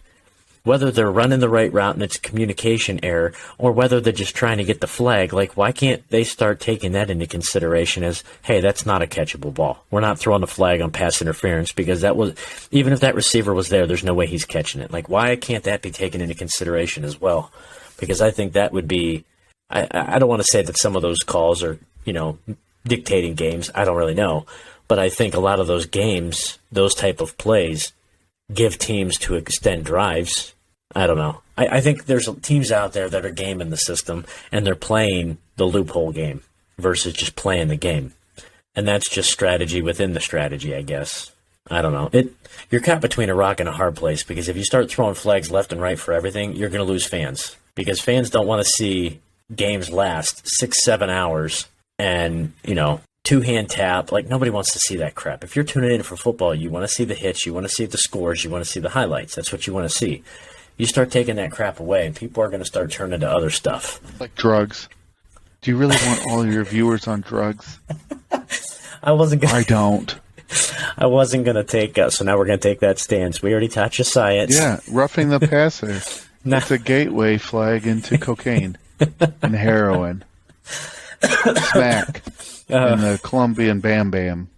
Whether they're running the right route and it's a communication error, or whether they're just trying to get the flag, like, why can't they start taking that into consideration as, hey, that's not a catchable ball. We're not throwing the flag on pass interference because even if that receiver was there's no way he's catching it. Like, why can't that be taken into consideration as well? Because I think that would be, I don't want to say that some of those calls are, dictating games. I don't really know. But I think a lot of those games, those type of plays, give teams to extend drives. I don't know. I think there's teams out there that are gaming the system, and they're playing the loophole game versus just playing the game. And that's just strategy within the strategy, I guess. I don't know. You're caught between a rock and a hard place, because if you start throwing flags left and right for everything, you're going to lose fans. because fans don't want to see games last 6-7 hours and, two-hand tap. Like, nobody wants to see that crap. If you're tuning in for football, you want to see the hits, you want to see the scores, you want to see the highlights. That's what you want to see. You start taking that crap away, and people are going to start turning to other stuff. Like drugs. Do you really want all your viewers on drugs? I don't. I wasn't going to take so now we're going to take that stance. We already taught you science. Yeah, roughing the passer. It's a gateway flag into cocaine and heroin. Smack. And the Colombian Bam Bam.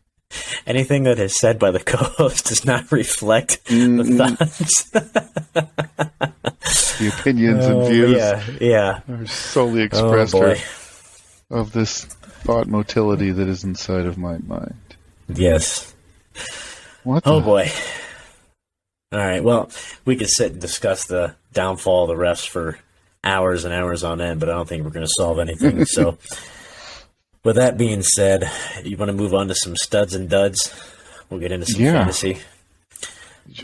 Anything that is said by the co-host does not reflect the thoughts. The opinions and views are solely expressed of this thought motility that is inside of my mind. Yes. What? Boy. All right. Well, we could sit and discuss the downfall of the refs for hours and hours on end, but I don't think we're going to solve anything. So, with that being said, you want to move on to some studs and duds? We'll get into some fantasy.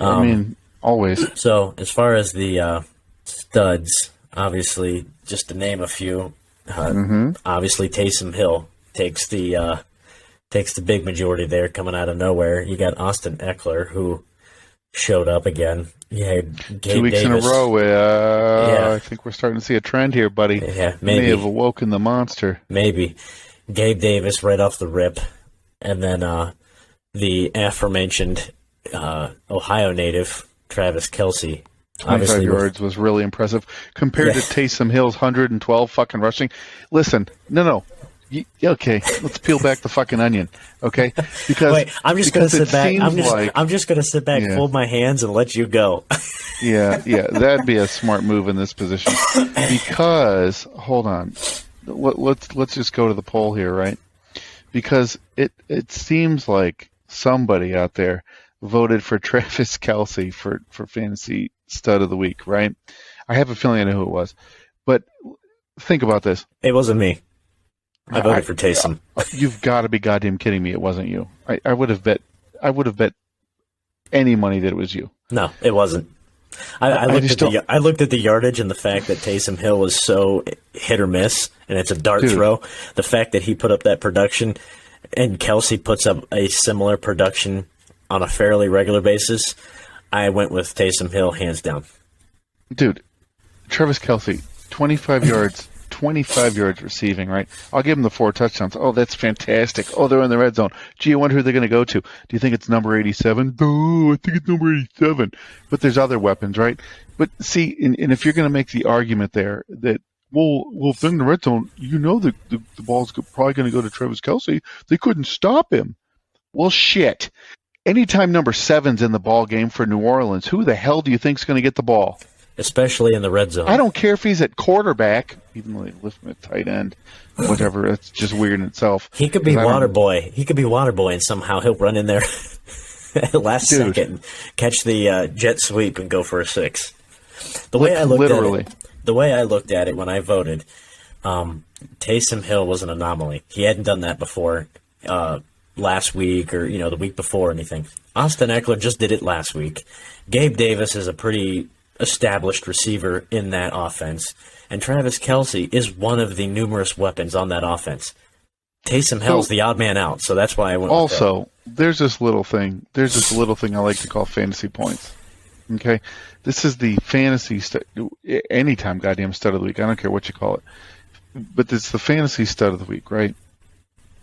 I mean, always. So, as far as the studs, obviously, just to name a few, obviously Taysom Hill takes the big majority there, coming out of nowhere. You got Austin Eckler, who showed up again. Yeah, Gabe 2 weeks Davis. in a row. I think we're starting to see a trend here, buddy. Yeah, maybe. May have awoken the monster. Maybe. Gabe Davis right off the rip. And then the aforementioned Ohio native, Travis Kelce. 25 yards was really impressive. Compared to Taysom Hill's 112 fucking rushing. Listen, no. Okay, let's peel back the fucking onion. Okay, because wait, I'm just gonna sit back. I'm just gonna sit back, Yeah. fold my hands, and let you go. yeah, that'd be a smart move in this position. Because hold on, let's just go to the poll here, right? Because it seems like somebody out there voted for Travis Kelce for fantasy stud of the week, right? I have a feeling I know who it was, but think about this. It wasn't me. I voted for Taysom. You've got to be goddamn kidding me! It wasn't you. I would have bet any money that it was you. No, it wasn't. I looked at the yardage and the fact that Taysom Hill was so hit or miss, and it's a dart throw. The fact that he put up that production, and Kelce puts up a similar production on a fairly regular basis, I went with Taysom Hill hands down. Dude, Travis Kelce, 25 yards. 25 yards receiving, right? I'll give them the 4 touchdowns. Oh, that's fantastic. Oh, they're in the red zone. Gee, I wonder who they're going to go to. Do you think it's number 87? No, I think it's number 87. But there's other weapons, right? But see, and if you're going to make the argument there that, well, if they're in the red zone, the ball's probably going to go to Travis Kelce. They couldn't stop him. Well, shit. Anytime number 7's in the ball game for New Orleans, who the hell do you think's going to get the ball? Especially in the red zone. I don't care if he's at quarterback, even though they lift him at tight end, whatever. That's just weird in itself. He could be water boy. He could be water boy, and somehow he'll run in there last second and catch the jet sweep and go for a 6. The way I looked at it when I voted, Taysom Hill was an anomaly. He hadn't done that before last week or the week before or anything. Austin Eckler just did it last week. Gabe Davis is a pretty established receiver in that offense, and Travis Kelce is one of the numerous weapons on that offense. Taysom Hill's the odd man out, so that's why I went with that. There's this little thing I like to call fantasy points. Okay? This is the fantasy anytime goddamn stud of the week. I don't care what you call it. But it's the fantasy stud of the week, right?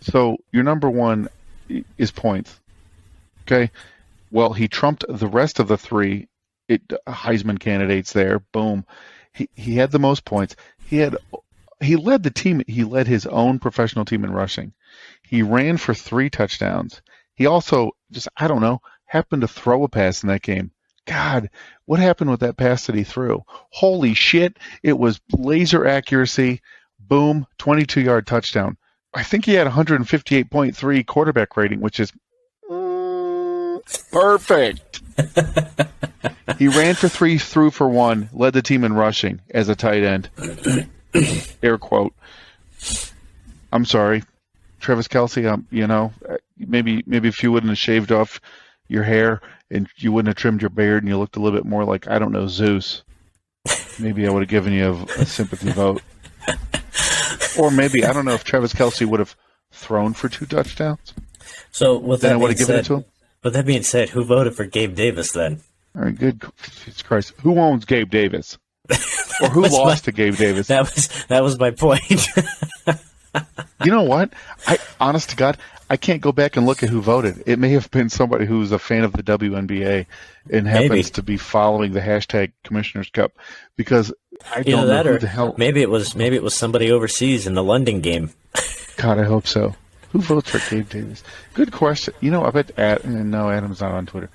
So your number 1 is points. Okay? Well, he trumped the rest of the 3 Heisman candidates there. Boom. He had the most points. He led the team. He led his own professional team in rushing. He ran for 3 touchdowns. He also happened to throw a pass in that game. God, what happened with that pass that he threw? Holy shit. It was laser accuracy. Boom. 22-yard touchdown. I think he had 158.3 quarterback rating, which is perfect. He ran for 3, threw for 1, led the team in rushing as a tight end. Air quote. I'm sorry, Travis Kelce. Maybe if you wouldn't have shaved off your hair and you wouldn't have trimmed your beard and you looked a little bit more like, I don't know, Zeus. maybe I would have given you a sympathy vote. Or maybe, I don't know if Travis Kelce would have thrown for 2 touchdowns. So with Then I that would being have given it said, to him. with that being said, who voted for Gabe Davis then? All right, good. Jesus Christ. Who owns Gabe Davis? Or who lost to Gabe Davis? That was my point. You know what? Honest to God, I can't go back and look at who voted. It may have been somebody who's a fan of the WNBA and happens to be following the hashtag Commissioner's Cup, because I don't know who the hell. Maybe it was somebody overseas in the London game. God, I hope so. Who votes for Gabe Davis? Good question. You know, I bet no, Adam's not on Twitter.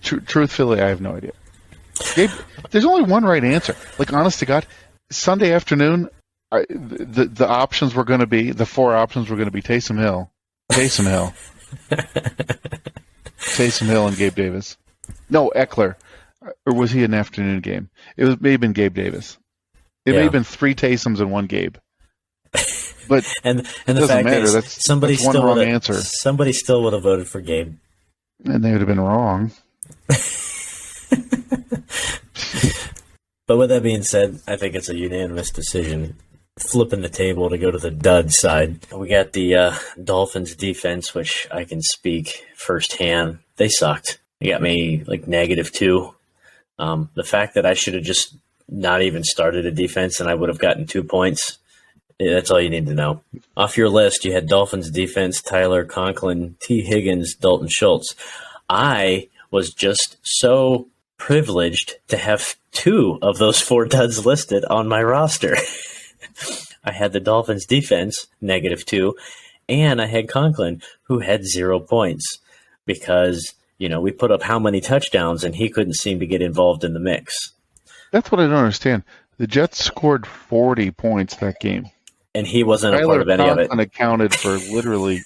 Truthfully, I have no idea. Gabe, there's only one right answer. Like, honest to God, Sunday afternoon, the options were going to be, the 4 options were going to be Taysom Hill, Taysom Hill, and Gabe Davis. No, Eckler. Or was he an afternoon game? It may have been Gabe Davis. It may have been 3 Taysoms and 1 Gabe. But and it the fact matter. is, That's somebody one still wrong would've- answer. Somebody still would have voted for Gabe. And they would have been wrong. But with that being said, I think it's a unanimous decision. Flipping the table to go to the dud side. We got the Dolphins defense, which I can speak firsthand. They sucked. They got me like -2. The fact that I should have just not even started a defense and I would have gotten 2 points, that's all you need to know. Off your list, you had Dolphins defense, Tyler Conklin, T. Higgins, Dalton Schultz. I was just so privileged to have 2 of those 4 duds listed on my roster. I had the Dolphins defense, -2, and I had Conklin, who had 0 points because, we put up how many touchdowns and he couldn't seem to get involved in the mix. That's what I don't understand. The Jets scored 40 points that game. And he wasn't a part of any of it. Conklin accounted for literally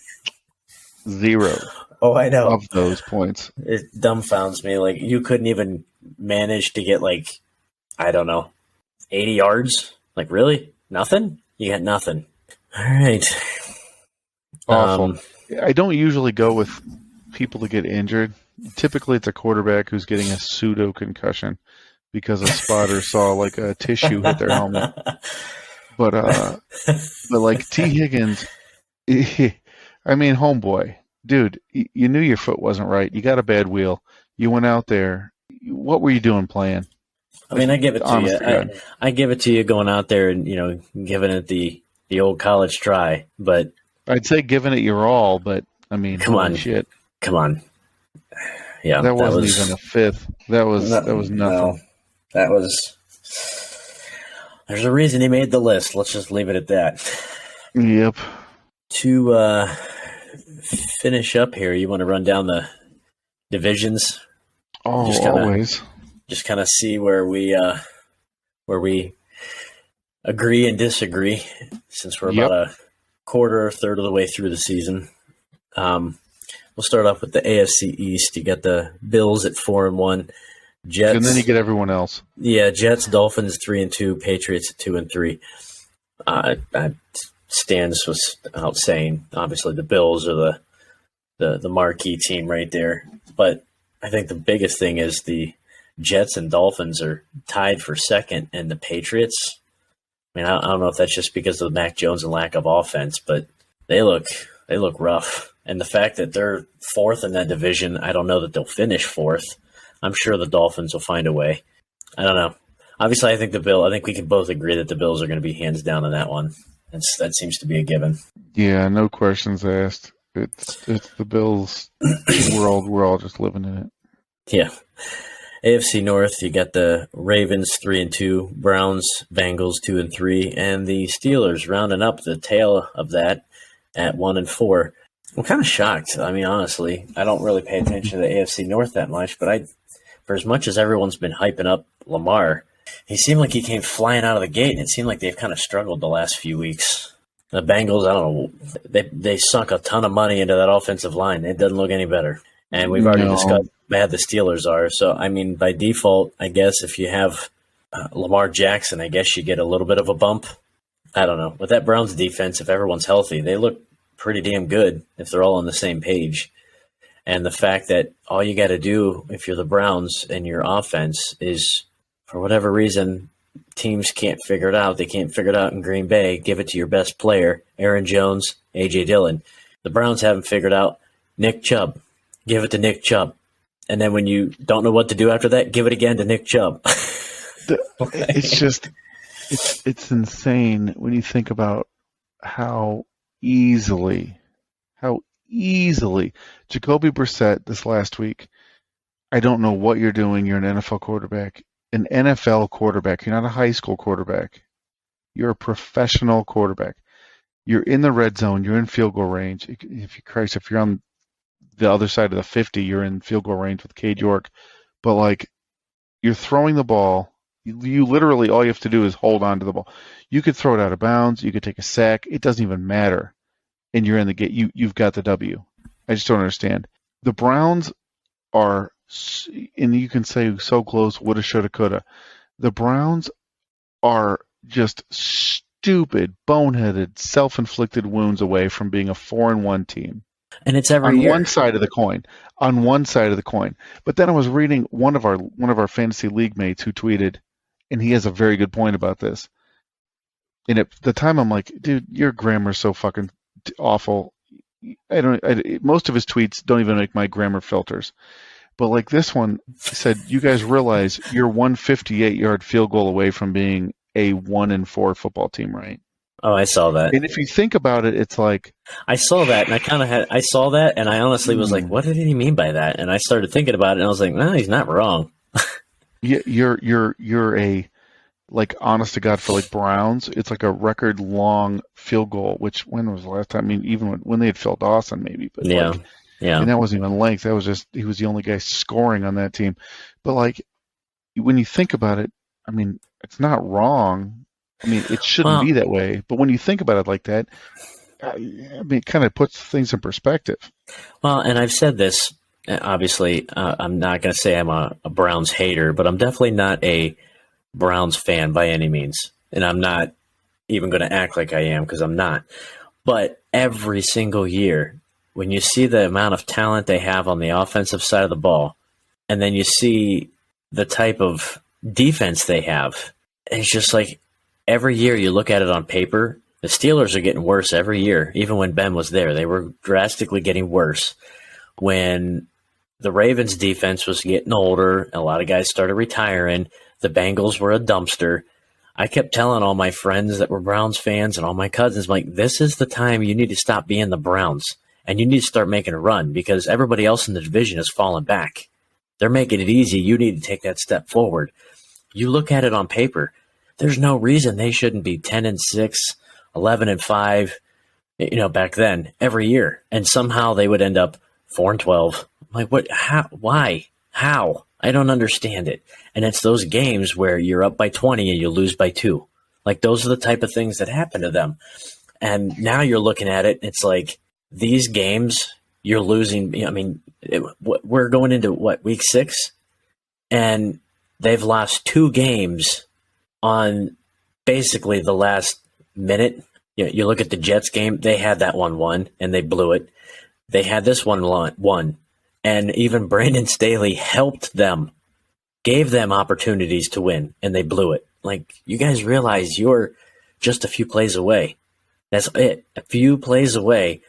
0 Oh, I know. of those points. It dumbfounds me. Like, you couldn't even manage to get, 80 yards? Like, really? Nothing? You got nothing. All right. Awful. I don't usually go with people that get injured. Typically, it's a quarterback who's getting a pseudo concussion because a spotter saw a tissue hit their helmet. But like T. Higgins, I mean, homeboy, dude, you knew your foot wasn't right. You got a bad wheel. You went out there. What were you doing playing? I mean, I give it to you. I give it to you going out there and, giving it the old college try. But I'd say giving it your all, but, I mean, come on. shit. Come on. Yeah, that wasn't even a fifth. That was nothing. No, that was. There's a reason he made the list. Let's just leave it at that. Yep. To finish up here, you want to run down the divisions? Oh, always. Just kind of see where we agree and disagree, since we're about a third of the way through the season. We'll start off with the AFC East. You got the Bills at 4-1, Jets, and then you get everyone else. Yeah, Jets, Dolphins 3-2, Patriots at 2-3. That stands without saying. Obviously, the Bills are the marquee team right there. But I think the biggest thing is the Jets and Dolphins are tied for second, and the Patriots. I mean, I don't know if that's just because of Mac Jones and lack of offense, but they look rough. And the fact that they're fourth in that division, I don't know that they'll finish fourth. I'm sure the Dolphins will find a way. I don't know. Obviously, I think we can both agree that the Bills are going to be hands down in that one. That seems to be a given. Yeah, no questions asked. It's the Bills world. We're all just living in it. Yeah. AFC North, you got the Ravens 3-2, Browns, Bengals 2-3, and the Steelers rounding up the tail of that at 1-4. I'm kind of shocked. I mean, honestly, I don't really pay attention to the AFC North that much, but for as much as everyone's been hyping up Lamar, he seemed like he came flying out of the gate, and it seemed like they've kind of struggled the last few weeks. The Bengals, I don't know, they sunk a ton of money into that offensive line. It doesn't look any better. And we've already discussed how bad the Steelers are. So, I mean, by default, I guess if you have Lamar Jackson, I guess you get a little bit of a bump. I don't know. With that Browns defense, if everyone's healthy, they look pretty damn good if they're all on the same page. And the fact that all you got to do if you're the Browns and your offense is, for whatever reason, teams can't figure it out. They can't figure it out in Green Bay. Give it to your best player, Aaron Jones, A.J. Dillon. The Browns haven't figured out Nick Chubb. Give it to Nick Chubb. And then when you don't know what to do after that, give it again to Nick Chubb. It's just, it's insane when you think about how easily Jacoby Brissett this last week. I don't know what you're doing. You're an NFL quarterback. An NFL quarterback. You're not a high school quarterback. You're a professional quarterback. You're in the red zone. You're in field goal range. If you're on the other side of the 50, you're in field goal range with Cade York. But, like, you're throwing the ball. You literally, all you have to do is hold on to the ball. You could throw it out of bounds. You could take a sack. It doesn't even matter. And you're in the game. You've got the W. I just don't understand. The Browns are, and you can say so close, woulda, shoulda, coulda. The Browns are just stupid, boneheaded, self-inflicted wounds away from being a 4-1 team. And it's every on year. one side of the coin. On one side of the coin. But then I was reading one of our fantasy league mates who tweeted, and he has a very good point about this. And at the time, I'm like, dude, your grammar's so fucking awful. Most of his tweets don't even make my grammar filters. But like this one said, you guys realize you're 158-yard field goal away from being a 1-4 football team, right? Oh, I saw that. And if you think about it, it's like I saw that, and I saw that, and I honestly was like, what did he mean by that? And I started thinking about it, and I was like, no, he's not wrong. You're a, like, honest to God, for like Browns, it's like a record long field goal. Which, when was the last time? I mean, even when they had Phil Dawson, maybe, but yeah. And that wasn't even length. That was just, he was the only guy scoring on that team. But like, when you think about it, I mean, it's not wrong. I mean, it shouldn't be that way. But when you think about it like that, I mean, it kind of puts things in perspective. Well, and I've said this, obviously, I'm not going to say I'm a Browns hater, but I'm definitely not a Browns fan by any means. And I'm not even going to act like I am, because I'm not. But every single year, when you see the amount of talent they have on the offensive side of the ball, and then you see the type of defense they have, it's just like every year you look at it on paper, the Steelers are getting worse every year. Even when Ben was there, they were drastically getting worse. When the Ravens defense was getting older, a lot of guys started retiring, the Bengals were a dumpster. I kept telling all my friends that were Browns fans and all my cousins, like, this is the time you need to stop being the Browns. And you need to start making a run, because everybody else in the division has fallen back. They're making it easy. You need to take that step forward. You look at it on paper, there's no reason they shouldn't be 10-6, 11-5, back then, every year. And somehow they would end up 4-12. I'm like, what? How? Why? How? I don't understand it. And it's those games where you're up by 20 and you lose by 2. Like, those are the type of things that happen to them. And now you're looking at it, it's like, these games, you're losing. I mean, we're going into week 6, and they've lost 2 games on basically the last minute. You look at the Jets game; they had that one won, and they blew it. They had this one won, and even Brandon Staley helped them, gave them opportunities to win, and they blew it. Like, you guys realize you're just a few plays away. That's it, a few plays away.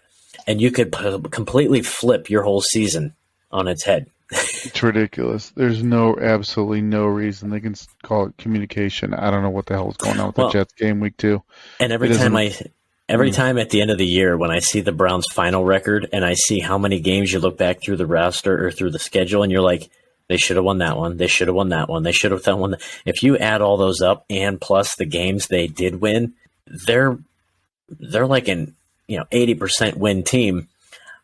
And you could completely flip your whole season on its head. It's ridiculous. There's absolutely no reason. They can call it communication. I don't know what the hell is going on with the Jets game week 2. And every time at the end of the year, when I see the Browns' final record and I see how many games you look back through the roster or through the schedule, and you're like, they should have won that one. They should have won that one. They should have won that. If you add all those up and plus the games they did win, they're like an 80% win team.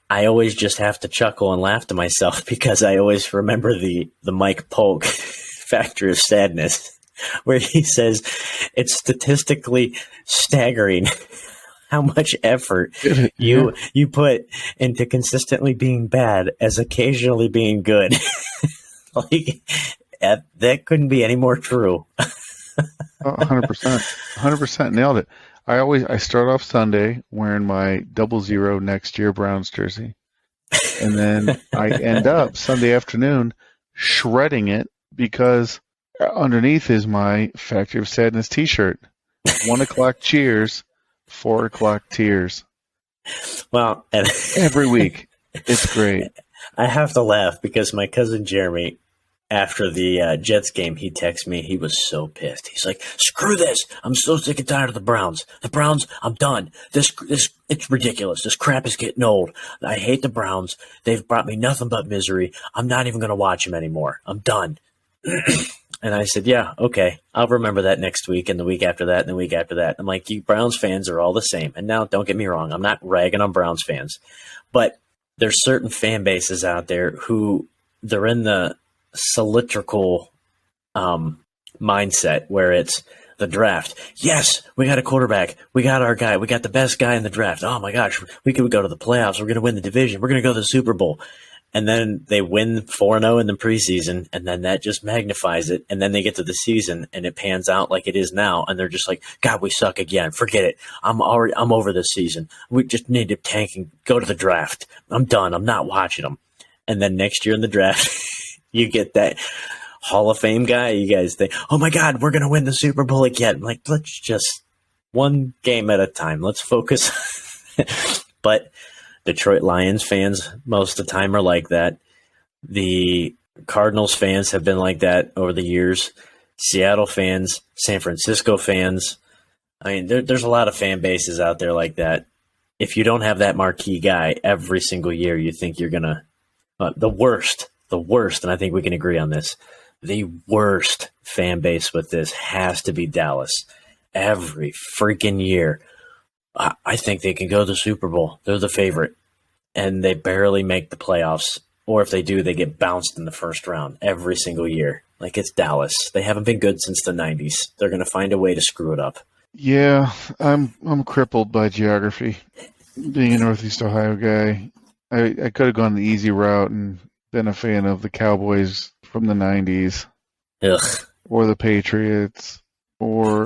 I always just have to chuckle and laugh to myself, because I always remember the Mike Polk factor of sadness, where he says it's statistically staggering how much effort you put into consistently being bad as occasionally being good. Like, that couldn't be any more true. 100% nailed it. I start off Sunday wearing my 00 next year Browns jersey, and then I end up Sunday afternoon shredding it, because Underneath is my Factory of Sadness T-shirt. 1 o'clock cheers, 4 o'clock tears. Well, and Every week. It's great. I have to laugh because my cousin Jeremy, after the Jets game, he texted me. He was so pissed. He's like, "Screw this! I'm so sick and tired of the Browns. The Browns, I'm done. This, it's ridiculous. This crap is getting old. I hate the Browns. They've brought me nothing but misery. I'm not even going to watch them anymore. I'm done." And I said, "Yeah, okay. I'll remember that next week and the week after that and the week after that." I'm like, "You Browns fans are all the same." And now, don't get me wrong. I'm not ragging on Browns fans, but there's certain fan bases out there who they're in the cylindrical mindset where it's the draft. Yes, we got a quarterback. We got our guy. We got the best guy in the draft. Oh my gosh, we could go to the playoffs. We're going to win the division. We're going to go to the Super Bowl. And then they win 4-0 in the preseason, and then that just magnifies it. And then they get to the season, and it pans out like it is now, and they're just like, "God, we suck again. Forget it. I'm over this season. We just need to tank and go to the draft. I'm done. I'm not watching them." And then next year in the draft, you get that Hall of Fame guy. You guys think, "Oh my God, we're gonna win the Super Bowl again." I'm like, let's just one game at a time. Let's focus. But Detroit Lions fans most of the time are like that. The Cardinals fans have been like that over the years. Seattle fans, San Francisco fans. I mean, there's a lot of fan bases out there like that. If you don't have that marquee guy every single year, you think you're going to the worst, and I think we can agree on this, the worst fan base with this has to be Dallas. Every freaking year. I think they can go to the Super Bowl. They're the favorite, and they barely make the playoffs. Or if they do, they get bounced in the first round every single year. Like, it's Dallas. They haven't been good since the 90s. They're going to find a way to screw it up. Yeah, I'm crippled by geography. Being a Northeast Ohio guy, I could have gone the easy route and been a fan of the Cowboys from the 90s. Ugh. Or the Patriots. Or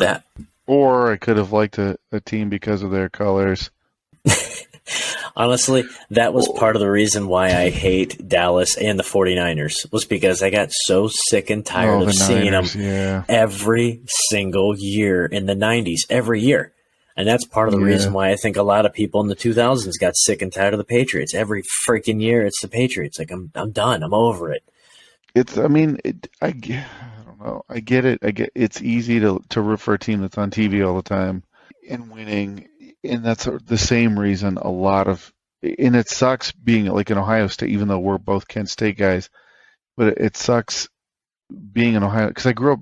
I could have liked a team because of their colors. Honestly, that was part of the reason why I hate Dallas and the 49ers, was because I got so sick and tired of seeing them every single year in the 90s, every year. And that's part of the reason why I think a lot of people in the 2000s got sick and tired of the Patriots. Every freaking year it's the Patriots. Like, I'm done. I'm over it. I don't know. I get it. It's easy to root for a team that's on TV all the time and winning. And that's the same reason and it sucks being like in Ohio State, even though we're both Kent State guys, but it sucks being in Ohio because I grew up.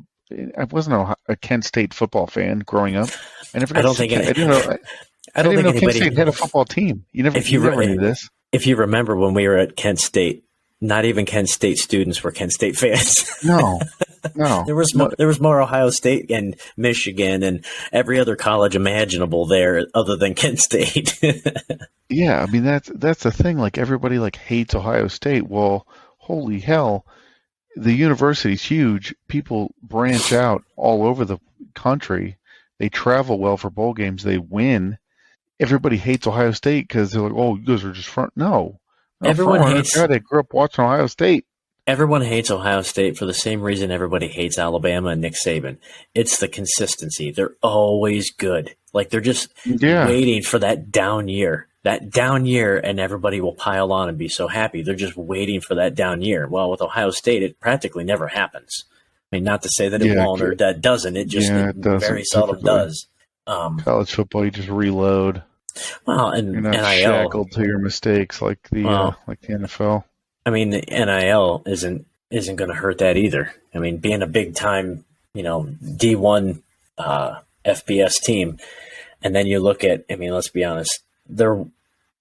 I wasn't a Kent State football fan growing up. I didn't know Kent State had a football team. You never knew this. If you remember when we were at Kent State, not even Kent State students were Kent State fans. No. There was more Ohio State and Michigan and every other college imaginable there other than Kent State. Yeah, I mean that's the thing. Like, everybody hates Ohio State. Well, holy hell, the university's huge. People branch out all over the country. They travel well for bowl games. They win. Everybody hates Ohio State because they're like, "Oh, you guys are just front." No, everyone hates. God, I grew up watching Ohio State. Everyone hates Ohio State for the same reason everybody hates Alabama and Nick Saban. It's the consistency. They're always good. Like, they're just waiting for that down year. And everybody will pile on and be so happy. They're just waiting for that down year. Well, with Ohio State, it practically never happens. I mean, not to say that it won't or that doesn't. It just very seldom does. College football, you just reload. Well, and you're not NIL, shackled to your mistakes like the NFL. I mean, the NIL isn't going to hurt that either. I mean, being a big time, D1 FBS team, and then you look at, I mean, let's be honest, they're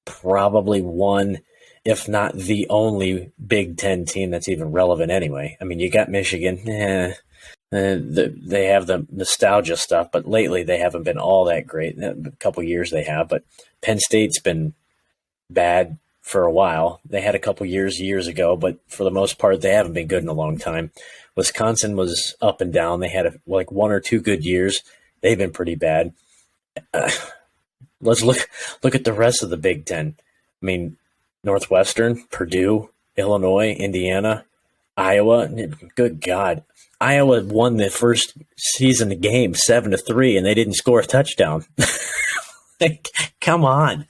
probably one, if not the only Big Ten team that's even relevant anyway. I mean, you got Michigan, they have the nostalgia stuff, but lately they haven't been all that great. A couple years they have, but Penn State's been bad for a while. They had a couple years ago, but for the most part, they haven't been good in a long time. Wisconsin was up and down. They had one or two good years. They've been pretty bad. Let's look at the rest of the Big Ten. I mean, Northwestern, Purdue, Illinois, Indiana. Iowa, good God. Iowa won the first season game 7-3, and they didn't score a touchdown. Like, come on.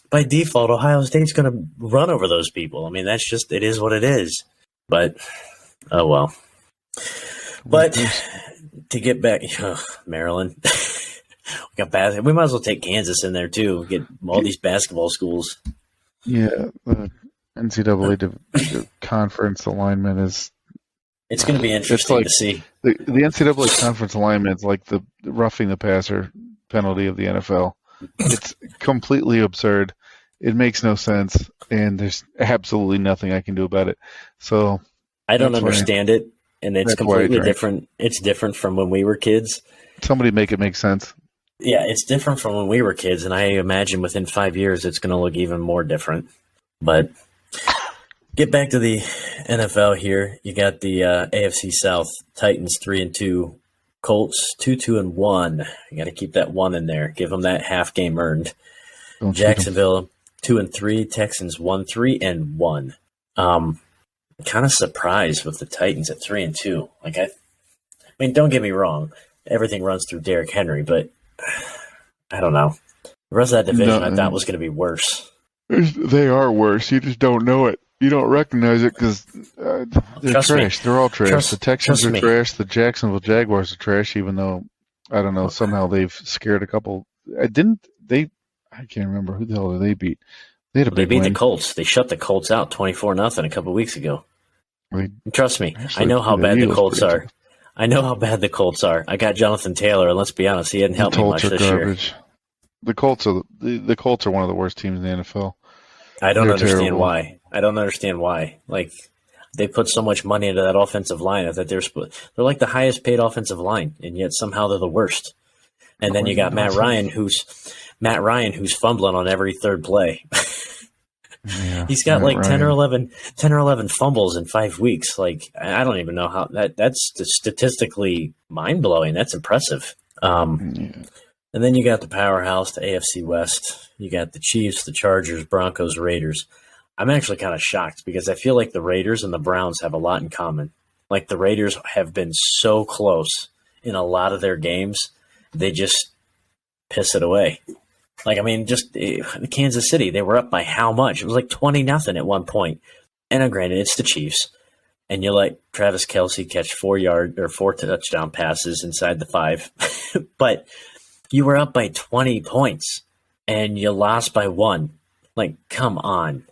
By default, Ohio State's going to run over those people. I mean, that's just, it is what it is. But, oh well. But to get back, Maryland, we might as well take Kansas in there too. Get all these basketball schools. Yeah, the NCAA conference alignment is. It's going to be interesting to see. The NCAA conference alignment is like the roughing the passer penalty of the NFL. It's completely absurd. It makes no sense, and there's absolutely nothing I can do about it. So I don't understand it, and it's completely different. It's different from when we were kids. Somebody make it make sense. Yeah, it's different from when we were kids, and I imagine within 5 years it's going to look even more different. But get back to the NFL here. You got the AFC South, Titans 3-2, Colts 2-1. You got to keep that one in there. Give them that half game earned. Jacksonville 2-3, Texans 1-3-1. Kind of surprised with the Titans at 3-2. Like I mean, don't get me wrong. Everything runs through Derrick Henry, but I don't know. The rest of that division I thought was going to be worse. They are worse. You just don't know it. You don't recognize it because they're trash. They're all trash. The Texans are trash. The Jacksonville Jaguars are trash, even though, I don't know, somehow they've scared a couple. I can't remember. Who the hell did they beat? They beat the Colts. They shut the Colts out 24-0 a couple weeks ago. Trust me, I know how bad the Colts are. I know how bad the Colts are. I got Jonathan Taylor, and let's be honest, he hadn't helped me much this year. The Colts are one of the worst teams in the NFL. I don't understand why. I don't understand why. Like, they put so much money into that offensive line. I thought they're like the highest paid offensive line, and yet somehow they're the worst. And then you got Matt Ryan, who's fumbling on every third play. Yeah, he's got like 10 or 11 fumbles in 5 weeks. Like, I don't even know how that's statistically mind blowing. That's impressive. And then you got the powerhouse, the AFC West. You got the Chiefs, the Chargers, Broncos, Raiders. I'm actually kind of shocked because I feel like the Raiders and the Browns have a lot in common. Like, the Raiders have been so close in a lot of their games. They just piss it away. Like, I mean, just Kansas City, they were up by how much? It was like 20-0 at one point. And granted, it's the Chiefs. And you let Travis Kelce catch 4 touchdown passes inside the 5. But you were up by 20 points and you lost by 1. Like, come on.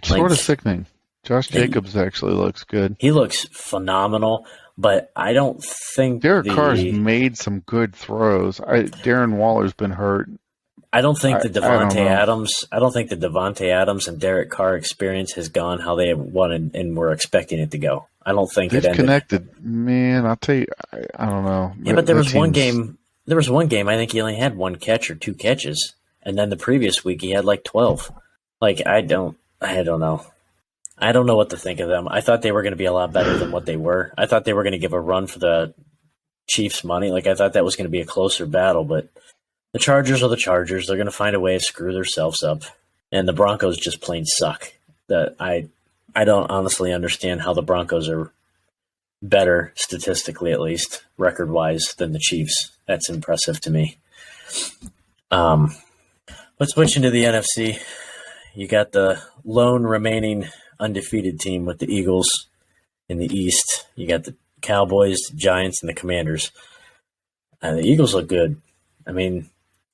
Sort of sickening. Josh Jacobs actually looks good. He looks phenomenal, but I don't think Derek Carr's made some good throws. Darren Waller's been hurt. I don't think the Devontae Adams and Derek Carr experience has gone how they wanted and were expecting it to go. I don't think it ended. Connected, man. I'll tell you, I don't know. Yeah, but there was one game. There was one game. I think he only had 1 catch or 2 catches, and then the previous week he had like 12. Like, I don't know. I don't know what to think of them. I thought they were going to be a lot better than what they were. I thought they were going to give a run for the Chiefs' money. Like, I thought that was going to be a closer battle, but the Chargers are the Chargers. They're going to find a way to screw themselves up. And the Broncos just plain suck. I don't honestly understand how the Broncos are better, statistically at least, record-wise, than the Chiefs. That's impressive to me. Let's switch into the NFC. You got the lone remaining undefeated team with the Eagles in the East. You got the Cowboys, Giants, and the Commanders. And the Eagles look good. I mean,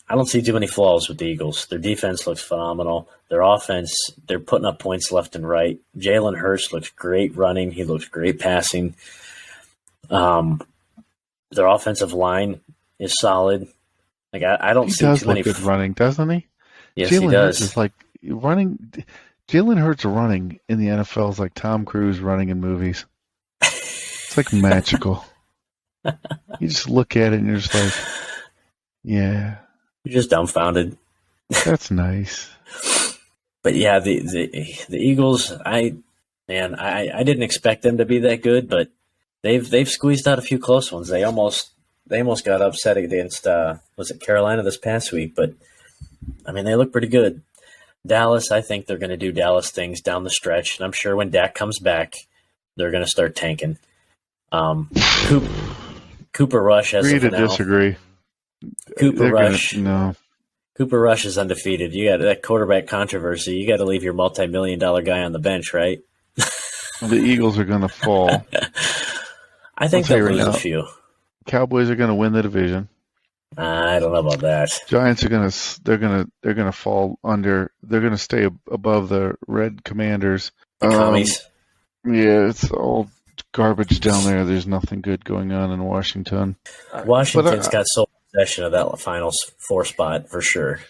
I don't see too many flaws with the Eagles. Their defense looks phenomenal. Their offense, they're putting up points left and right. Jalen Hurts looks great running. He looks great passing. Their offensive line is solid. Like, I don't see too many. He does look good running, doesn't he? Yes, he does. Hurts is like running. Jalen Hurts running in the NFL is like Tom Cruise running in movies. It's like magical. You just look at it and you're just like, yeah. You're just dumbfounded. That's nice. But yeah, the Eagles, I didn't expect them to be that good, but they've squeezed out a few close ones. They almost got upset against was it Carolina this past week, but I mean, they look pretty good. Dallas, I think they're going to do Dallas things down the stretch, and I'm sure when Dak comes back, they're going to start tanking. Cooper Rush as Agree of to now. disagree. Cooper Rush. No. Cooper Rush is undefeated. You got that quarterback controversy. You got to leave your multi-million-dollar guy on the bench, right? The Eagles are going to fall. I think they'll lose a few. Cowboys are going to win the division. I don't know about that. Giants are they're gonna fall under. They're going to stay above the Red Commanders. The commies. Yeah, it's all garbage down there. There's nothing good going on in Washington. Washington's got sole possession of that final 4 spot for sure.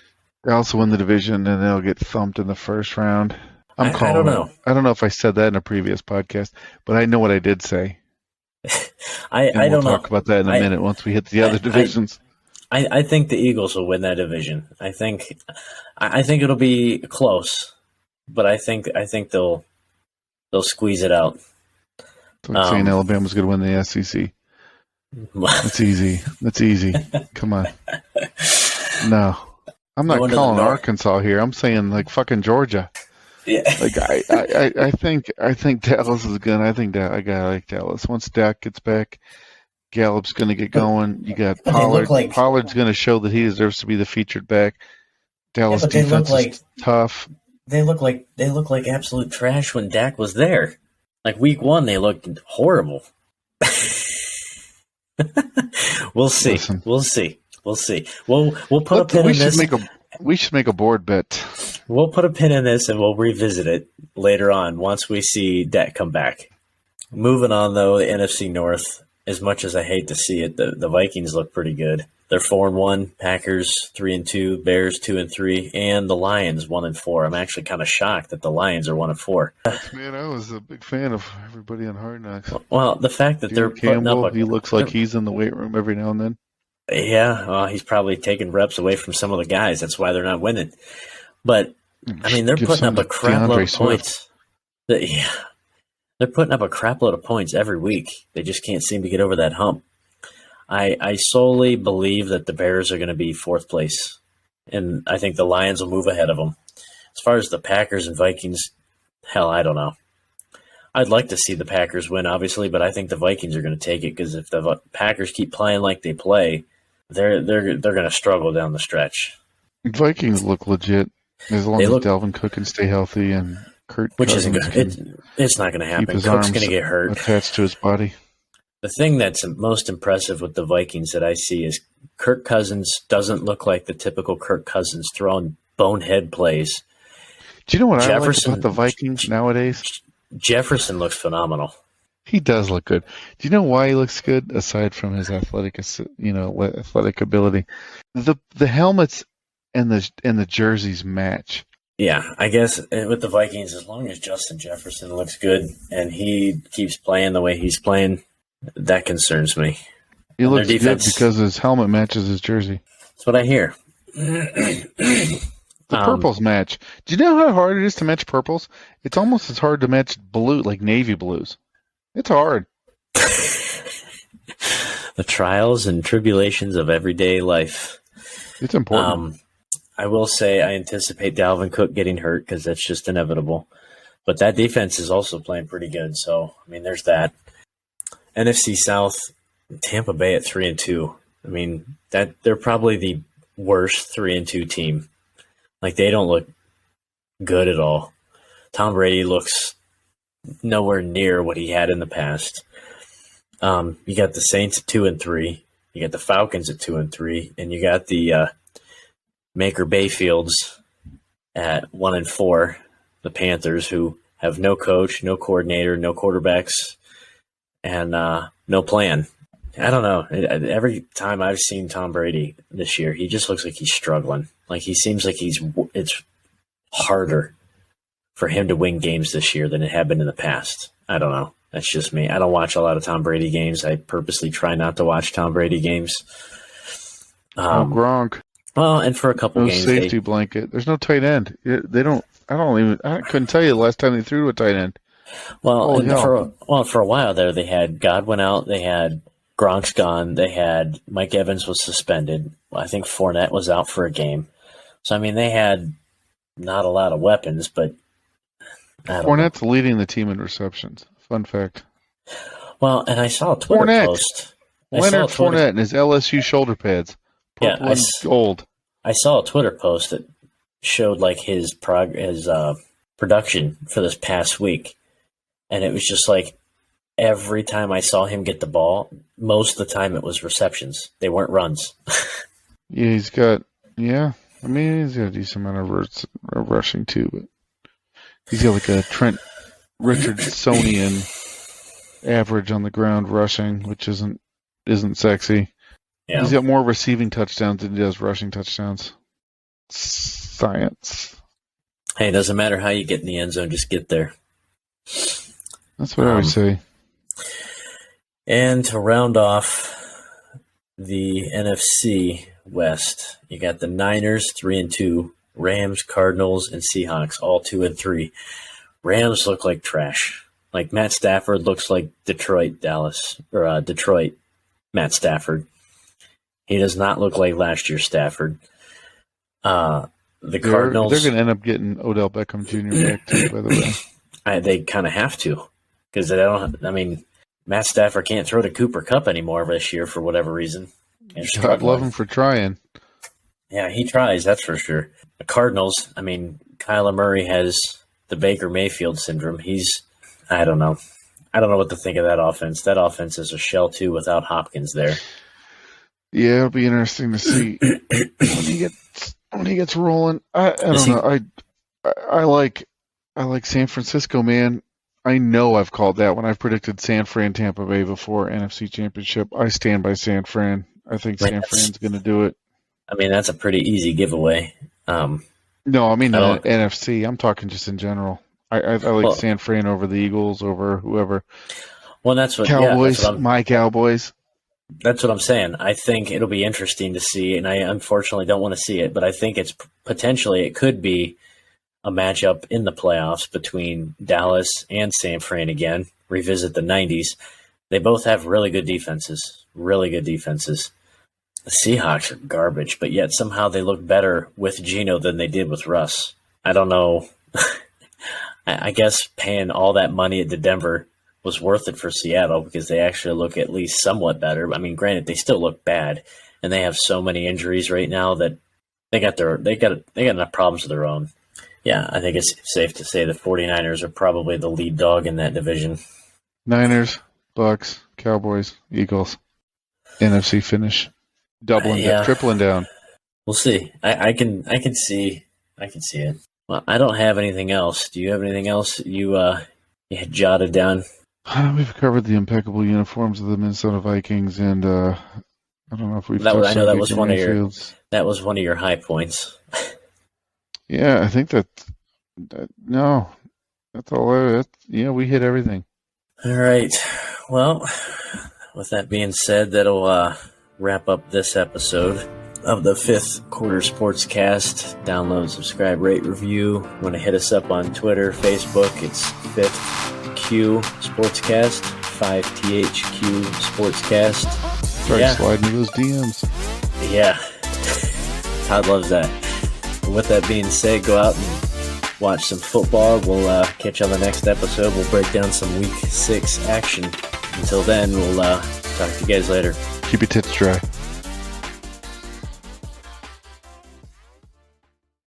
They also win the division, and they'll get thumped in the first round. I don't know. I don't know if I said that in a previous podcast, but I know what I did say. I don't know. We'll talk about that in a minute once we hit the other divisions. I think the Eagles will win that division. I think it'll be close, but I think they'll squeeze it out. It's like saying Alabama's going to win the SEC. That's easy. That's easy. Come on. No, I'm not calling Arkansas here. I'm saying like fucking Georgia. Yeah. Like I think Dallas is good. I think that I gotta like Dallas. Once Dak gets back, Gallup's going to get going. You got Pollard. Pollard's going to show that he deserves to be the featured back. Dallas defense is tough. They look like absolute trash when Dak was there. Like week 1, they looked horrible. We'll see. Listen. We'll see. We'll put a pin in this. We should make a board bet. We'll put a pin in this and we'll revisit it later on once we see Dak come back. Moving on though, the NFC North. As much as I hate to see it, the Vikings look pretty good. They're 4-1, Packers 3-2, Bears 2-3, and the Lions 1-4. I'm actually kind of shocked that the Lions are 1-4. Man, I was a big fan of everybody on Hard Knocks. Well, the fact that they're putting up he looks like he's in the weight room every now and then. Yeah, well, he's probably taking reps away from some of the guys. That's why they're not winning. But I mean, they're putting up a crap load of points. They're putting up a crap load of points every week. They just can't seem to get over that hump. I solely believe that the Bears are going to be 4th place, and I think the Lions will move ahead of them. As far as the Packers and Vikings, hell, I don't know. I'd like to see the Packers win, obviously, but I think the Vikings are going to take it because if the Packers keep playing like they play, they're going to struggle down the stretch. Vikings look legit as long as Dalvin Cook can stay healthy and which isn't good. It's not going to happen. Cook's going to get hurt. Attached to his body. The thing that's most impressive with the Vikings that I see is Kirk Cousins doesn't look like the typical Kirk Cousins throwing bonehead plays. Do you know what I like about the Vikings nowadays? Jefferson looks phenomenal. He does look good. Do you know why he looks good aside from his athletic ability? The helmets and the jerseys match. Yeah, I guess with the Vikings, as long as Justin Jefferson looks good and he keeps playing the way he's playing, that concerns me. He looks good because his helmet matches his jersey. That's what I hear. The purples match. Do you know how hard it is to match purples? It's almost as hard to match blue, like navy blues. It's hard. The trials and tribulations of everyday life. It's important. I will say I anticipate Dalvin Cook getting hurt because that's just inevitable. But that defense is also playing pretty good. So, I mean, there's that. NFC South, Tampa Bay at 3-2. I mean, they're probably the worst 3-2 team. Like, they don't look good at all. Tom Brady looks nowhere near what he had in the past. You got the Saints at 2-3. You got the Falcons at 2-3. And you got the Baker Mayfields at 1-4, the Panthers, who have no coach, no coordinator, no quarterbacks, and no plan. I don't know. Every time I've seen Tom Brady this year, he just looks like he's struggling. Like he seems like it's harder for him to win games this year than it had been in the past. I don't know. That's just me. I don't watch a lot of Tom Brady games. I purposely try not to watch Tom Brady games. Gronk. Well, and for a couple games, safety blanket. There's no tight end. They don't. I couldn't tell you the last time they threw to a tight end. Well, for a while there, they had Godwin out. They had Gronk's gone. They had Mike Evans was suspended. I think Fournette was out for a game. So I mean, they had not a lot of weapons, but Fournette's leading the team in receptions. Fun fact. Well, and I saw a Twitter post. Leonard Fournette and his LSU shoulder pads. Purple and gold. I saw a Twitter post that showed like his production for this past week. And it was just like every time I saw him get the ball, most of the time it was receptions. They weren't runs. Yeah, he's got a decent amount of rushing too, but he's got like a Trent Richardsonian average on the ground rushing, which isn't sexy. Yeah. He's got more receiving touchdowns than he does rushing touchdowns. Science. Hey, it doesn't matter how you get in the end zone, just get there. That's what I would say. And to round off the NFC West, you got the Niners 3-2, Rams, Cardinals, and Seahawks all 2-3. Rams look like trash. Like Matt Stafford looks like Detroit, Matt Stafford. He does not look like last year's Stafford. The Cardinals. They're going to end up getting Odell Beckham Jr. back too, by the way. They kind of have to, because they don't. I mean, Matt Stafford can't throw to Cooper Kupp anymore this year for whatever reason. God love him for trying. Yeah, he tries, that's for sure. The Cardinals, I mean, Kyler Murray has the Baker Mayfield syndrome. I don't know. I don't know what to think of that offense. That offense is a shell too without Hopkins there. Yeah, it'll be interesting to see when he gets rolling. I don't know. I like San Francisco, man. I know I've called that when I've predicted San Fran Tampa Bay before NFC Championship. I stand by San Fran. I think San Fran's going to do it. I mean, that's a pretty easy giveaway. No, I mean NFC. I'm talking just in general. I like San Fran over the Eagles, over whoever. Well, that's what Cowboys. My Cowboys. That's what I'm saying. I think it'll be interesting to see, and I unfortunately don't want to see it, but I think it could be a matchup in the playoffs between Dallas and San Fran again. Revisit the 90s. They both have really good defenses. The Seahawks are garbage, but yet somehow they look better with Geno than they did with Russ. I don't know. I guess paying all that money at Denver was worth it for Seattle because they actually look at least somewhat better. I mean, granted, they still look bad, and they have so many injuries right now that they got enough problems of their own. Yeah, I think it's safe to say the 49ers are probably the lead dog in that division. Niners, Bucks, Cowboys, Eagles, NFC finish, tripling down. We'll see. I can see it. Well, I don't have anything else. Do you have anything else you had jotted down? We've covered the impeccable uniforms of the Minnesota Vikings, and I don't know if we've. I know that was one of your high points. Yeah, I think that's all. We hit everything. All right. Well, with that being said, that'll wrap up this episode of the Fifth Quarter Sportscast. Download, subscribe, rate, review. Want to hit us up on Twitter, Facebook? It's Fifth Q Sportscast, 5THQ Sportscast. Slide into those DMs. Yeah, Todd loves that. With that being said, go out and watch some football. We'll catch you on the next episode. We'll break down some Week 6 action. Until then, we'll talk to you guys later. Keep your tits dry.